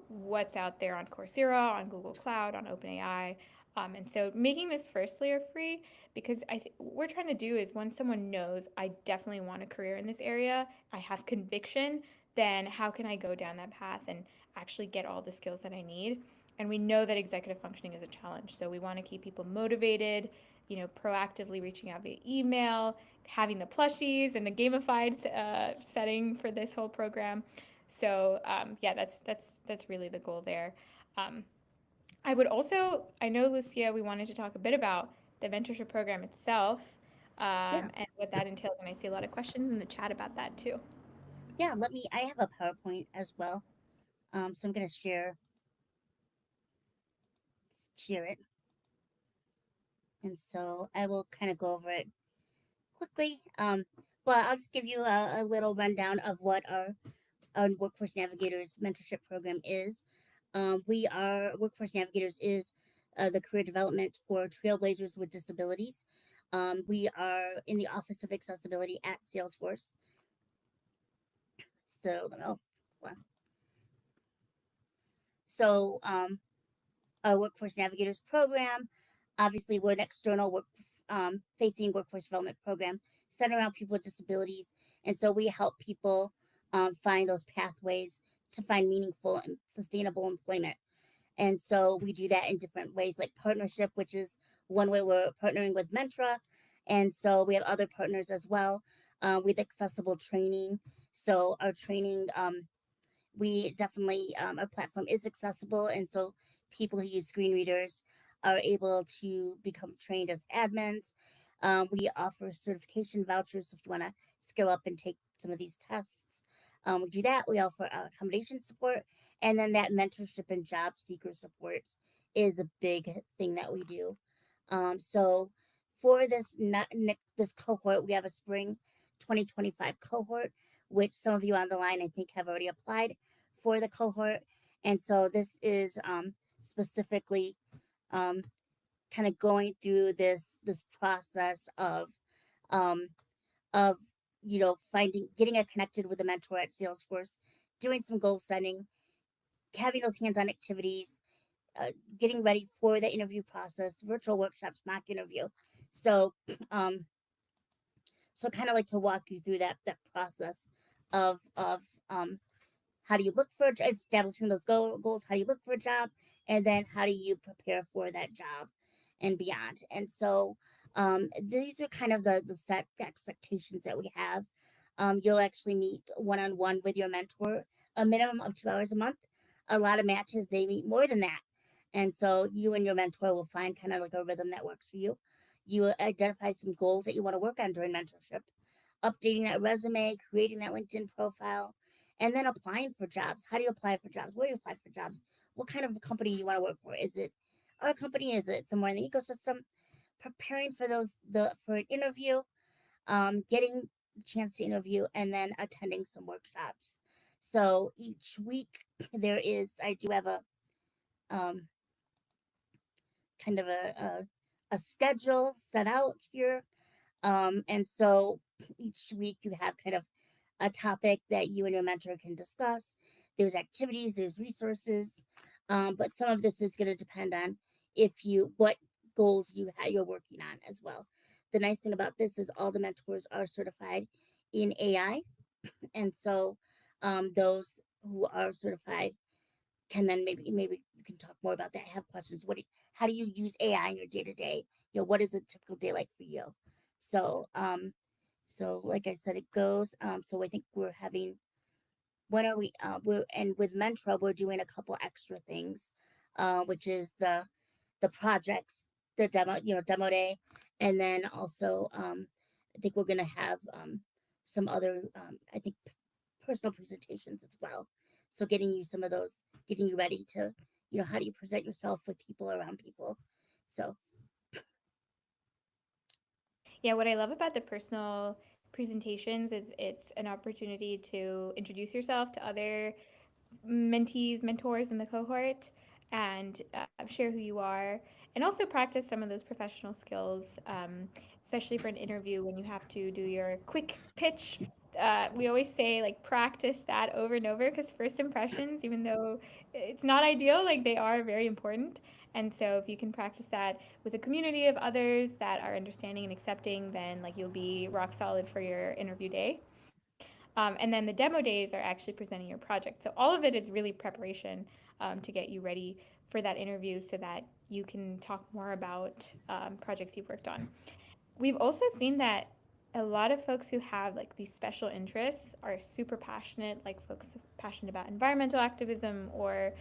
what's out there on Coursera, on Google Cloud, on OpenAI. And so making this first layer free, because what we're trying to do is when someone knows I definitely want a career in this area, I have conviction, then how can I go down that path and actually get all the skills that I need? And we know that executive functioning is a challenge. So we want to keep people motivated, proactively reaching out via email, having the plushies and a gamified setting for this whole program. So yeah, that's really the goal there. Um, I would also, I know, Lucia, we wanted to talk a bit about the mentorship program itself, Yeah, and what that entails. And I see a lot of questions in the chat about that too. yeah. I have a PowerPoint as well. So I'm gonna share it, and so I will kind of go over it quickly. But I'll just give you a little rundown of what our Workforce Navigators mentorship program is. Workforce Navigators is the career development for trailblazers with disabilities. We are in the Office of Accessibility at Salesforce. So, so our Workforce Navigators program, obviously, we're an external facing workforce development program centered around people with disabilities, and so we help people find those pathways to find meaningful and sustainable employment. And so we do that in different ways, like partnership, which is one way we're partnering with Mentra. And so we have other partners as well with accessible training. So our training, we definitely, our platform is accessible. And so people who use screen readers are able to become trained as admins. We offer certification vouchers if you want to skill up and take some of these tests. We do that. We offer accommodation support, and then that mentorship and job seeker supports is a big thing that we do. So for this cohort, we have a spring 2025 cohort, which some of you on the line I think have already applied for the cohort, and so this is specifically um, kind of going through this process um, of getting connected with a mentor at Salesforce, doing some goal setting, having those hands-on activities, getting ready for the interview process, virtual workshops, mock interview. So, um, so kind of like to walk you through that process of how do you look for establishing those goals? How do you look for a job, and then how do you prepare for that job and beyond? And so these are kind of the set expectations that we have. You'll actually meet one-on-one with your mentor a minimum of 2 hours a month. A lot of matches, they meet more than that. And so you and your mentor will find kind of like a rhythm that works for you. You identify some goals that you want to work on during mentorship, updating that resume, creating that LinkedIn profile, and then applying for jobs. How do you apply for jobs? Where do you apply for jobs? What kind of company you want to work for? Is it our company? Is it somewhere in the ecosystem? Preparing for for an interview, getting a chance to interview, and then attending some workshops. So each week I do have a um, kind of a schedule set out here. And so each week you have kind of a topic that you and your mentor can discuss. There's activities, there's resources, but some of this is going to depend on what goals you're working on as well. The nice thing about this is all the mentors are certified in AI, and so those who are certified can then maybe you can talk more about that. I have questions. How do you use AI in your day to day? What is a typical day like for you? So so like I said, it goes. So I think we're having when are we? We're and with Mentra, we're doing a couple extra things, which is the projects, the demo day, and then also I think we're gonna have some other I think personal presentations as well. So getting you some of those, getting you ready to how do you present yourself with people around people. So Yeah, what I love about the personal presentations is it's an opportunity to introduce yourself to other mentees, mentors in the cohort, and share who you are, and also practice some of those professional skills, especially for an interview when you have to do your quick pitch we always say like practice that over and over because first impressions, even though it's not ideal, like they are very important. And so if you can practice that with a community of others that are understanding and accepting, then like you'll be rock solid for your interview day. And then the demo days are actually presenting your project. So all of it is really preparation to get you ready for that interview so that you can talk more about projects you've worked on. We've also seen that a lot of folks who have like these special interests are super passionate, like folks passionate about environmental activism or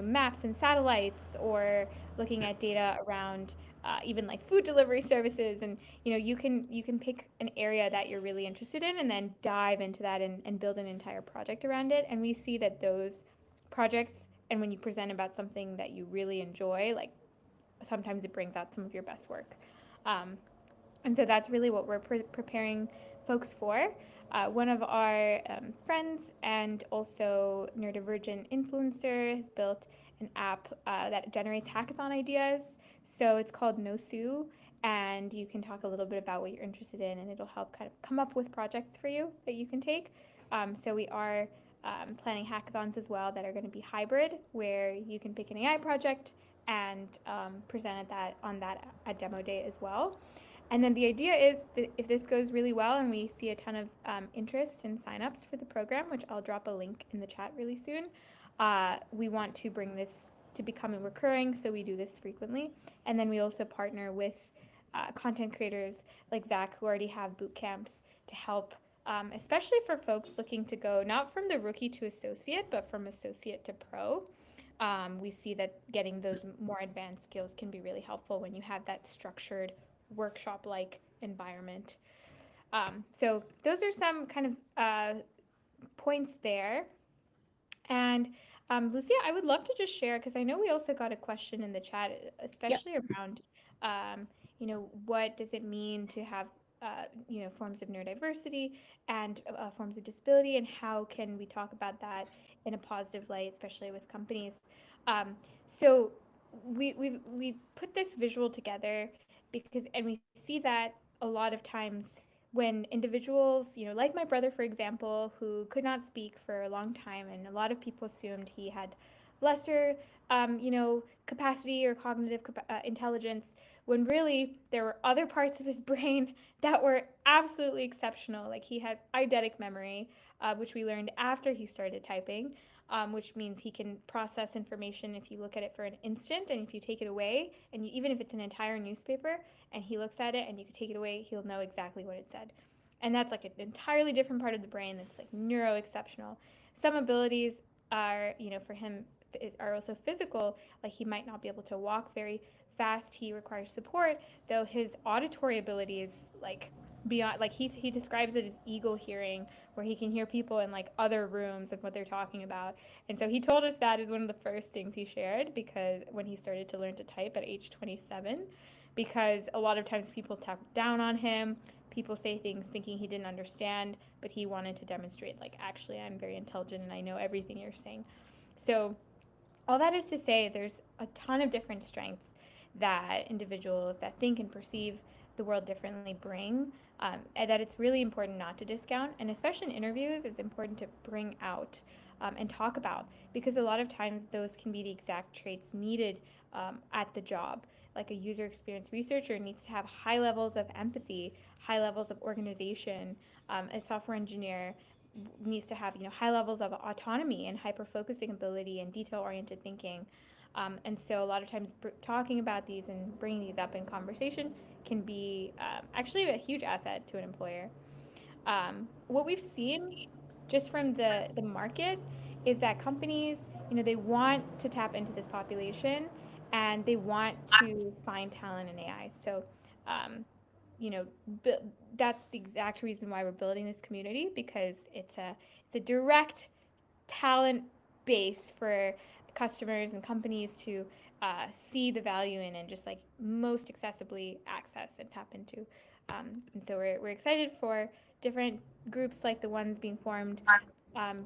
maps and satellites or looking at data around even like food delivery services. And you can pick an area that you're really interested in and then dive into that and build an entire project around it. And we see that those projects, and when you present about something that you really enjoy, like sometimes it brings out some of your best work. Um, and so that's really what we're preparing folks for. One of our friends and also neurodivergent influencer has built an app that generates hackathon ideas. So it's called NoSue, and you can talk a little bit about what you're interested in, and it'll help kind of come up with projects for you that you can take. So we are planning hackathons as well that are going to be hybrid, where you can pick an AI project and present on that at demo day as well. And then the idea is that if this goes really well and we see a ton of interest and signups for the program, which I'll drop a link in the chat really soon, we want to bring this to becoming recurring, so we do this frequently. And then we also partner with content creators like Zach, who already have boot camps to help, especially for folks looking to go not from the rookie to associate, but from associate to pro. We see that getting those more advanced skills can be really helpful when you have that structured workshop-like environment. So those are some kind of points there. And Lucia, I would love to just share, because I know we also got a question in the chat, especially around, what does it mean to have, forms of neurodiversity and forms of disability, and how can we talk about that in a positive light, especially with companies. So we put this visual together and we see that a lot of times when individuals, like my brother, for example, who could not speak for a long time, and a lot of people assumed he had lesser, capacity or cognitive intelligence, when really there were other parts of his brain that were absolutely exceptional. Like he has eidetic memory, which we learned after he started typing, which means he can process information if you look at it for an instant, and if you take it away, and even if it's an entire newspaper, and he looks at it and you can take it away, he'll know exactly what it said. And that's like an entirely different part of the brain that's like neuro exceptional. Some abilities are, for him, are also physical. Like he might not be able to walk very fast. He requires support, though his auditory ability is like beyond, like he describes it as eagle hearing, where he can hear people in like other rooms and what they're talking about. And so he told us that is one of the first things he shared, because when he started to learn to type at age 27, because a lot of times people talk down on him, people say things thinking he didn't understand, but he wanted to demonstrate like, actually, I'm very intelligent and I know everything you're saying. So all that is to say, there's a ton of different strengths that individuals that think and perceive the world differently bring, and that it's really important not to discount. And especially in interviews, it's important to bring out and talk about, because a lot of times those can be the exact traits needed at the job. Like a user experience researcher needs to have high levels of empathy, high levels of organization. A software engineer needs to have high levels of autonomy and hyper focusing ability and detail oriented thinking. And so a lot of times talking about these and bringing these up in conversation can be actually a huge asset to an employer. What we've seen just from the market is that companies, they want to tap into this population, and they want to find talent in AI. So um, you know, that's the exact reason why we're building this community, because it's a direct talent base for customers and companies to see the value in and just like most accessibly access and tap into. And so we're excited for different groups like the ones being formed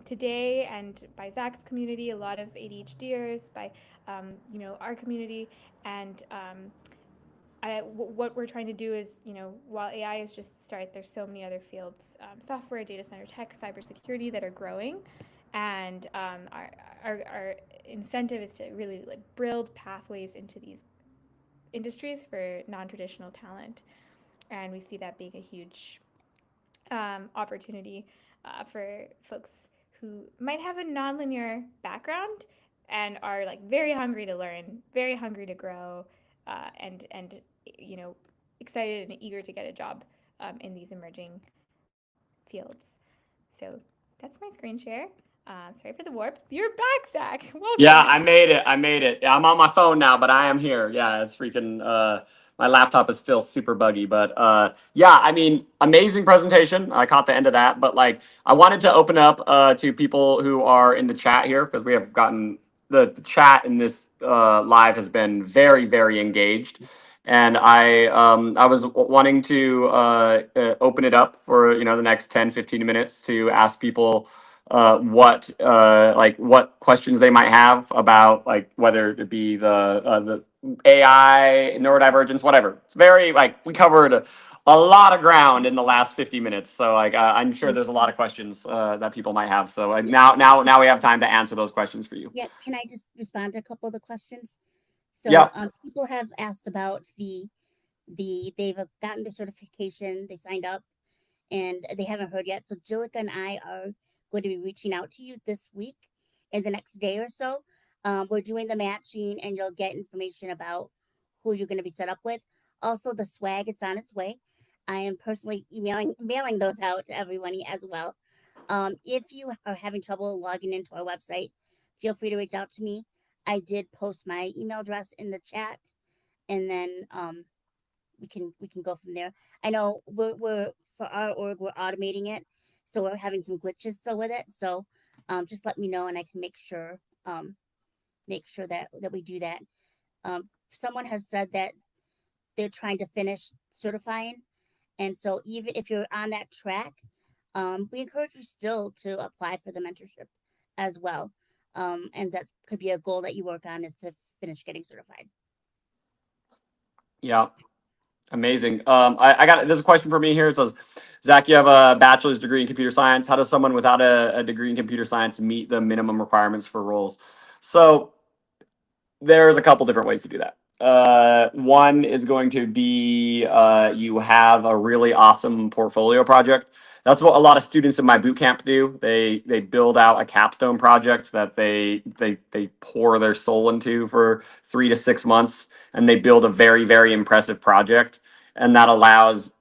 today, and by Zach's community, a lot of ADHDers, by our community, and what we're trying to do is, while AI is just a start, there's so many other fields, software, data center tech, cybersecurity, that are growing, and our incentive is to really like build pathways into these industries for non-traditional talent, and we see that being a huge opportunity for folks who might have a nonlinear background and are like very hungry to learn, very hungry to grow, and you know excited and eager to get a job in these emerging fields. So that's my screen share. Sorry for the warp. You're back, Zach. Welcome. Yeah, I made it. I made it. Yeah, I'm on my phone now, but I am here. Yeah, it's freaking my laptop is still super buggy, but yeah, I mean, amazing presentation. I caught the end of that, but like I wanted to open up to people who are in the chat here because we have gotten the chat in this live has been very, very engaged. And I was wanting to open it up for, the next 10-15 minutes to ask people what questions they might have about like whether it be the AI, neurodivergence, whatever. It's very like we covered a lot of ground in the last 50 minutes. So like I'm sure there's a lot of questions that people might have. So now we have time to answer those questions for you. Yeah, can I just respond to a couple of the questions? So Yeah. people have asked about they've gotten the certification, they signed up, and they haven't heard yet. So Jillica and I are going to be reaching out to you this week in the next day or so. We're doing the matching, and you'll get information about who you're going to be set up with. Also, the swag is on its way. I am personally mailing those out to everybody as well. If you are having trouble logging into our website, feel free to reach out to me. I did post my email address in the chat, and then we can go from there. I know we're for our org, we're automating it, so we're having some glitches still with it. So just let me know, and I can make sure that we do that. Someone has said that they're trying to finish certifying, and so even if you're on that track, we encourage you still to apply for the mentorship as well. And that could be a goal that you work on, is to finish getting certified. Yeah. Amazing. I got there's a question for me here. It says, Zach, you have a bachelor's degree in computer science. How does someone without a degree in computer science meet the minimum requirements for roles? So there's a couple different ways to do that. One is going to be you have a really awesome portfolio project. That's what a lot of students in my boot camp do. They build out a capstone project that they pour their soul into for 3 to 6 months, and they build a very, very impressive project, and that allows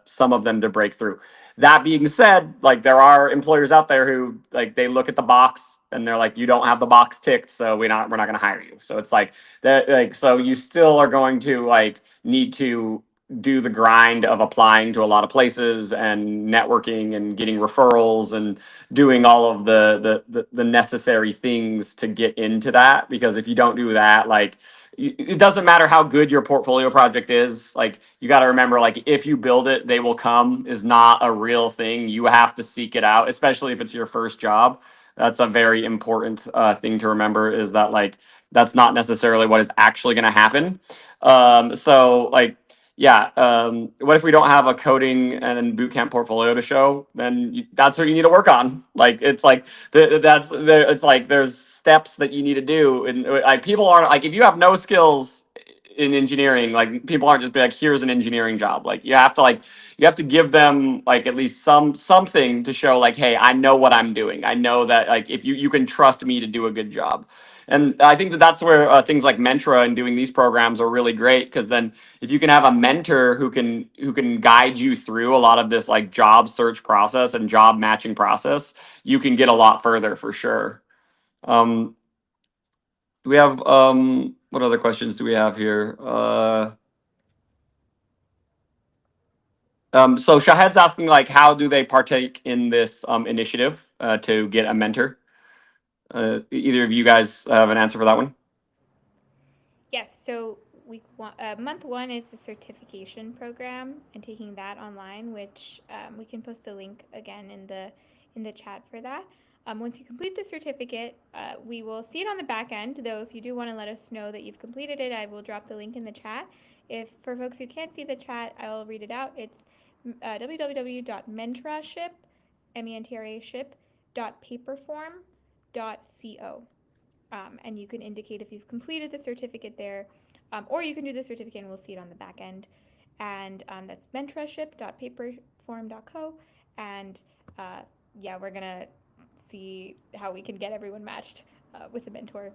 some of them to break through. That being said, like there are employers out there who like they look at the box and they're like, you don't have the box ticked, so we're not going to hire you. So it's like that, like so you still are going to like need to do the grind of applying to a lot of places and networking and getting referrals and doing all of the necessary things to get into that, because if you don't do that, like it doesn't matter how good your portfolio project is. Like you got to remember, like if you build it, they will come is not a real thing. You have to seek it out, especially if it's your first job. That's a very important thing to remember, is that like that's not necessarily what is actually going to happen. So like yeah, what if we don't have a coding and bootcamp portfolio to show? Then that's what you need to work on. Like it's like it's like there's steps that you need to do, and like people aren't like if you have no skills in engineering, like people aren't just be like, here's an engineering job. Like you have to give them like at least something to show like, hey, I know what I'm doing. I know that like if you can trust me to do a good job. And I think that that's where things like Mentra and doing these programs are really great, because then if you can have a mentor who can guide you through a lot of this like job search process and job matching process, you can get a lot further for sure. Do we have what other questions do we have here? So Shahed's asking like, how do they partake in this initiative to get a mentor? Either of you guys have an answer for that one? Yes. So month one is the certification program and taking that online, which we can post a link again in the chat for that. Once you complete the certificate, we will see it on the back end, though if you do want to let us know that you've completed it, I will drop the link in the chat. If for folks who can't see the chat, I will read it out. It's www.mentraship, M-E-N-T-R-A ship.paperform.co. And you can indicate if you've completed the certificate there, or you can do the certificate and we'll see it on the back end. And that's mentorship.paperform.co. And yeah, we're going to see how we can get everyone matched with a mentor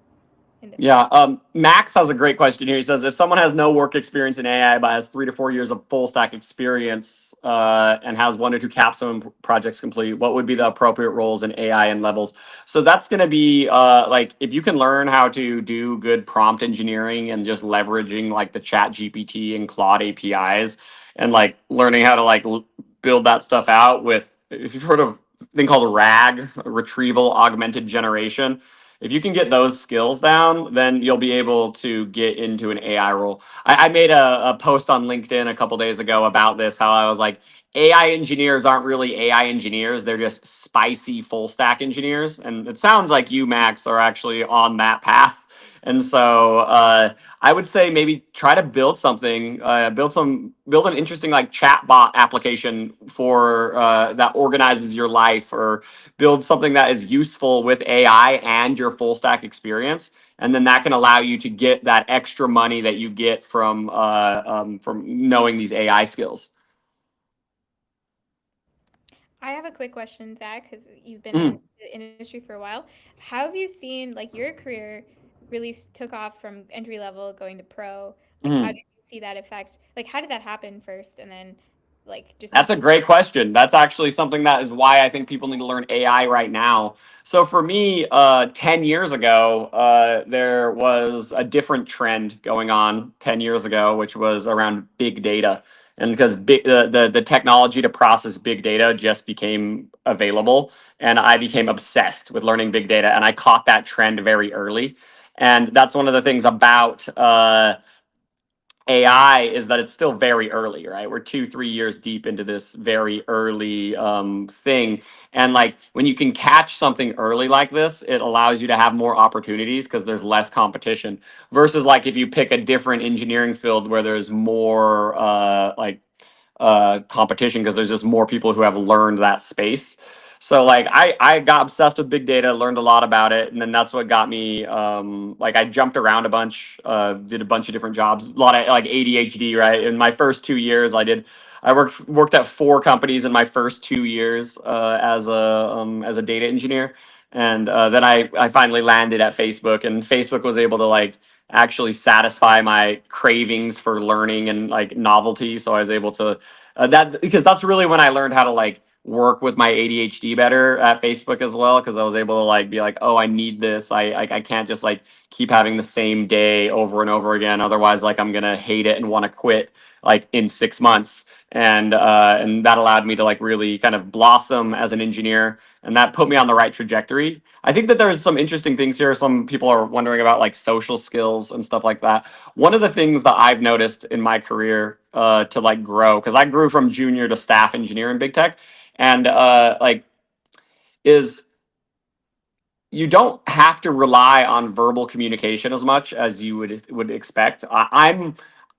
in the future. Yeah, Max has a great question here. He says, if someone has no work experience in AI but has 3 to 4 years of full stack experience and has 1 to 2 capstone projects complete, what would be the appropriate roles in AI and levels? So that's going to be like if you can learn how to do good prompt engineering and just leveraging like the Chat GPT and Claude APIs and like learning how to like build that stuff out with, if you've heard of a thing called RAG, retrieval augmented generation. If you can get those skills down, then you'll be able to get into an AI role. I made a post on LinkedIn a couple days ago about this, how I was like, AI engineers aren't really AI engineers. They're just spicy full stack engineers. And it sounds like you, Max, are actually on that path. And so I would say maybe try to build something, build an interesting like chatbot application for that organizes your life, or build something that is useful with AI and your full stack experience, and then that can allow you to get that extra money that you get from knowing these AI skills. I have a quick question, Zach, because you've been in the industry for a while. How have you seen like your career really took off from entry level going to pro? Like, how did you see that affect? Like, how did that happen first, and then like just? That's a great question. That's actually something that is why I think people need to learn AI right now. So for me, 10 years ago, there was a different trend going on 10 years ago, which was around big data. And because the technology to process big data just became available, and I became obsessed with learning big data, and I caught that trend very early. And that's one of the things about AI is that it's still very early, right? We're 2, 3 years deep into this very early thing. And like when you can catch something early like this, it allows you to have more opportunities because there's less competition versus like if you pick a different engineering field where there's more competition because there's just more people who have learned that space. So like I got obsessed with big data, learned a lot about it, and then that's what got me like I jumped around a bunch, did a bunch of different jobs, a lot of like ADHD, right? In my first 2 years, I worked at 4 companies in my first 2 years as a data engineer, and then I finally landed at Facebook, and Facebook was able to like actually satisfy my cravings for learning and like novelty. So I was able to that because that's really when I learned how to like work with my ADHD better at Facebook as well, because I was able to like be like, oh, I need this. I can't just like keep having the same day over and over again. Otherwise, like I'm gonna hate it and want to quit like in 6 months. And that allowed me to like really kind of blossom as an engineer, and that put me on the right trajectory. I think that there's some interesting things here. Some people are wondering about like social skills and stuff like that. One of the things that I've noticed in my career to like grow, because I grew from junior to staff engineer in big tech, and like is you don't have to rely on verbal communication as much as you would expect.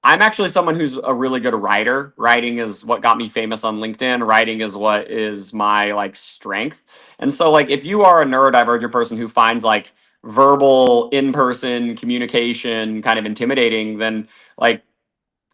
I'm actually someone who's a really good writer. Writing is what got me famous on LinkedIn. Writing is what is my like strength. And so like if you are a neurodivergent person who finds like verbal in-person communication kind of intimidating, then like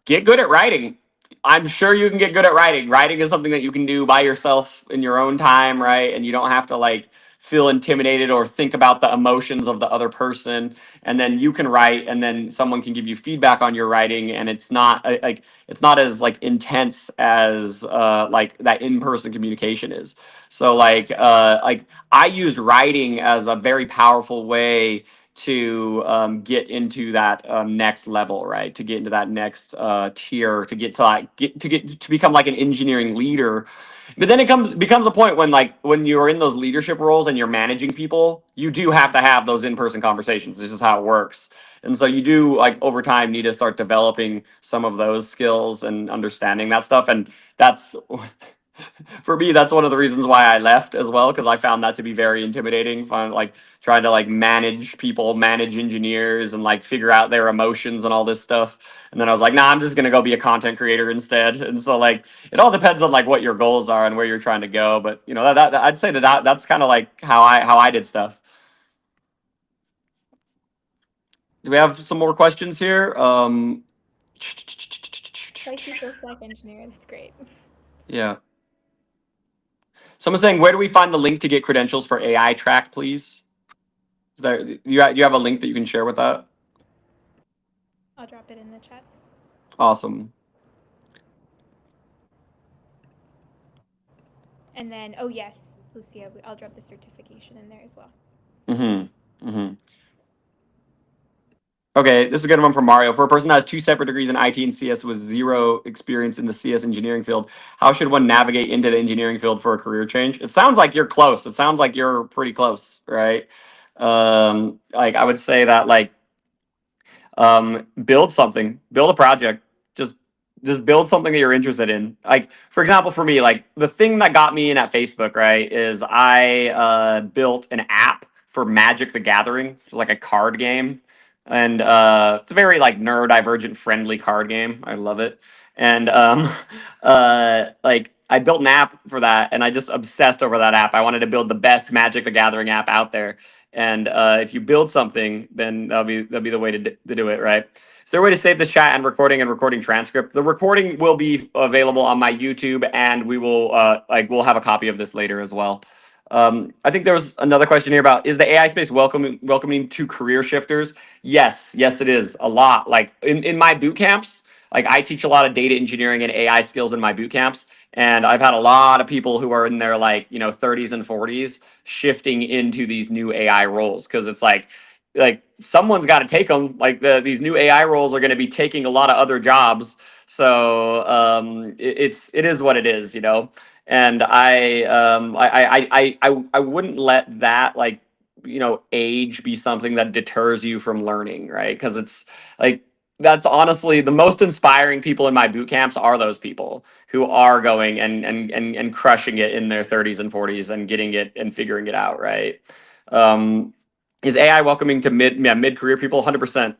get good at writing. I'm sure you can get good at writing. Writing is something that you can do by yourself in your own time, right? And you don't have to like feel intimidated or think about the emotions of the other person. And then you can write, and then someone can give you feedback on your writing, and it's not like it's not as like intense as like that in-person communication is. So like I used writing as a very powerful way to get into that next level, right? To get into that next tier, to get to like get to become like an engineering leader. But then becomes a point when like when you're in those leadership roles and you're managing people, you do have to have those in-person conversations. This is how it works. And so you do like over time need to start developing some of those skills and understanding that stuff. And that's For me, that's one of the reasons why I left as well, because I found that to be very intimidating. Fun, like trying to like manage people, manage engineers, and like figure out their emotions and all this stuff. And then I was like, nah, I'm just gonna go be a content creator instead. And so like it all depends on like what your goals are and where you're trying to go. But you know that I'd say that's kind of like how I did stuff. Do we have some more questions here? Spicy full stack engineer. That's great. Yeah. Someone's saying, where do we find the link to get credentials for AI track, please? Is there, you have a link that you can share with that? I'll drop it in the chat. Awesome. And then, oh yes, Lucia, I'll drop the certification in there as well. Mm-hmm. Mm-hmm. Okay, this is a good one from Mario. For a person that has 2 separate degrees in IT and CS with 0 experience in the CS engineering field, how should one navigate into the engineering field for a career change? It sounds like you're close. It sounds like you're pretty close, right? Like I would say that like build something, build a project, just build something that you're interested in. Like for example, for me, like the thing that got me in at Facebook, right, is I built an app for Magic the Gathering, which is like a card game. And it's a very like neurodivergent friendly card game. I love it. And like I built an app for that, and I just obsessed over that app. I wanted to build the best Magic the Gathering app out there. And if you build something, then that'll be the way to do it, right? Is there a way to save this chat and recording transcript? The recording will be available on my YouTube, and we will we'll have a copy of this later as well. I think there was another question here about, is the AI space welcoming to career shifters? Yes, it is a lot. Like in my boot camps, like I teach a lot of data engineering and AI skills in my boot camps, and I've had a lot of people who are in their like 30s and 40s shifting into these new AI roles, because it's like someone's got to take them. Like these new AI roles are going to be taking a lot of other jobs. So it is what it is, and I wouldn't let that like age be something that deters you from learning, right? Because it's like that's honestly the most inspiring people in my boot camps are those people who are going and crushing it in their 30s and 40s and getting it and figuring it out, right? Um, is AI welcoming to mid career people? 100%.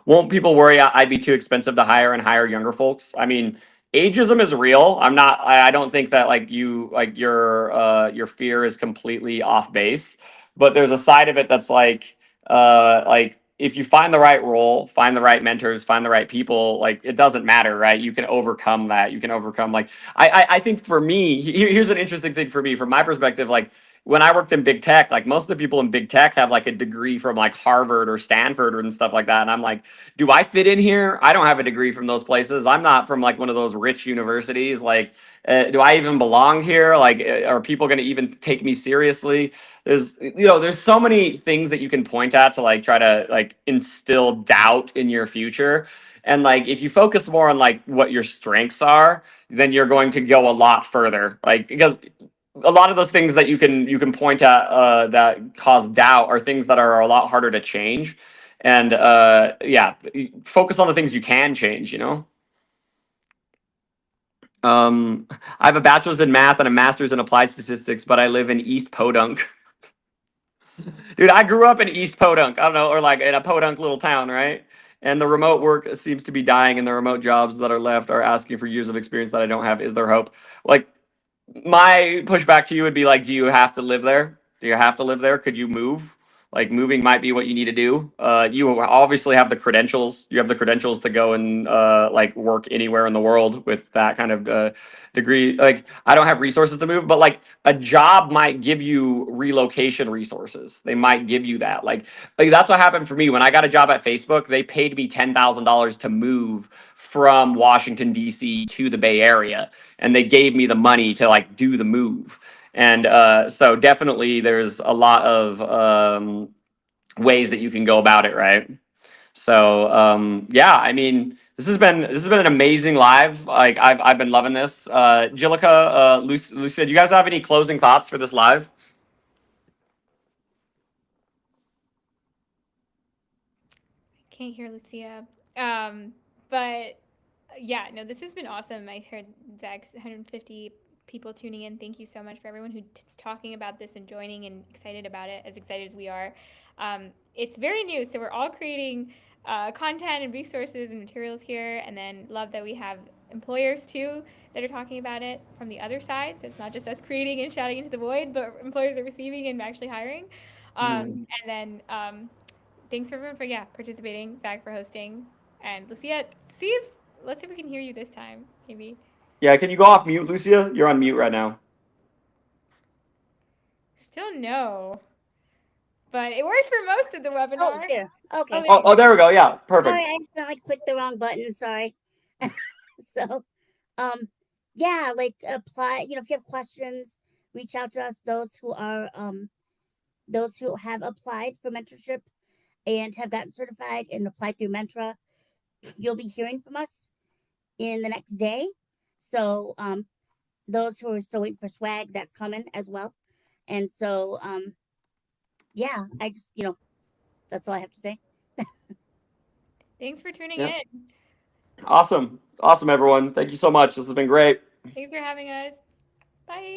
Won't people worry I'd be too expensive to hire and hire younger folks? I mean, ageism is real. I don't think that your fear is completely off base, but there's a side of it that's like if you find the right role, find the right mentors, find the right people, like it doesn't matter, right? You can overcome that. You can overcome like I think for me, here's an interesting thing for me from my perspective, like when I worked in big tech, like most of the people in big tech have like a degree from like Harvard or Stanford and stuff like that. And I'm like, do I fit in here? I don't have a degree from those places. I'm not from like one of those rich universities. Like, do I even belong here? Like, are people going to even take me seriously? There's so many things that you can point at to like try to like instill doubt in your future. And like, if you focus more on like what your strengths are, then you're going to go a lot further. Like, because a lot of those things that you can point at that cause doubt are things that are a lot harder to change. And yeah, focus on the things you can change. I have a bachelor's in math and a master's in applied statistics, but I live in East Podunk. Dude, I grew up in East Podunk. I don't know, or like in a podunk little town, right? And the remote work seems to be dying, and the remote jobs that are left are asking for years of experience that I don't have. Is there hope? Like, my pushback to you would be like, do you have to live there? Do you have to live there? Could you move? Like moving might be what you need to do. You obviously have the credentials. You have the credentials to go and like work anywhere in the world with that kind of degree. Like I don't have resources to move, but like a job might give you relocation resources. They might give you that. Like that's what happened for me when I got a job at Facebook. They paid me $10,000 to move from Washington D.C. to the Bay Area, and they gave me the money to like do the move. And so definitely there's a lot of ways that you can go about it, right? So yeah, I mean, this has been an amazing live. Like I've been loving this. Jillica, Lucia, do you guys have any closing thoughts for this live? Can't hear Lucia. But yeah, no, this has been awesome. I heard Zach's 150 people tuning in. Thank you so much for everyone who's talking about this and joining and excited about it, as excited as we are. It's very new, so we're all creating content and resources and materials here, and then love that we have employers too that are talking about it from the other side. So it's not just us creating and shouting into the void, but employers are receiving and actually hiring. And then thanks everyone for participating. Zach for hosting, and let's see if we can hear you this time, maybe. Yeah, can you go off mute, Lucia? You're on mute right now. Still no. But it worked for most of the webinar. Oh, there. Okay. Oh, there we go. Yeah, perfect. Sorry, I accidentally clicked the wrong button. Sorry. So, yeah, like apply. You know, if you have questions, reach out to us. Those who have applied for mentorship and have gotten certified and applied through Mentra, you'll be hearing from us in the next day. So, those who are still waiting for swag, that's coming as well. And so, yeah, I just, that's all I have to say. Thanks for tuning in. Awesome, everyone. Thank you so much. This has been great. Thanks for having us. Bye.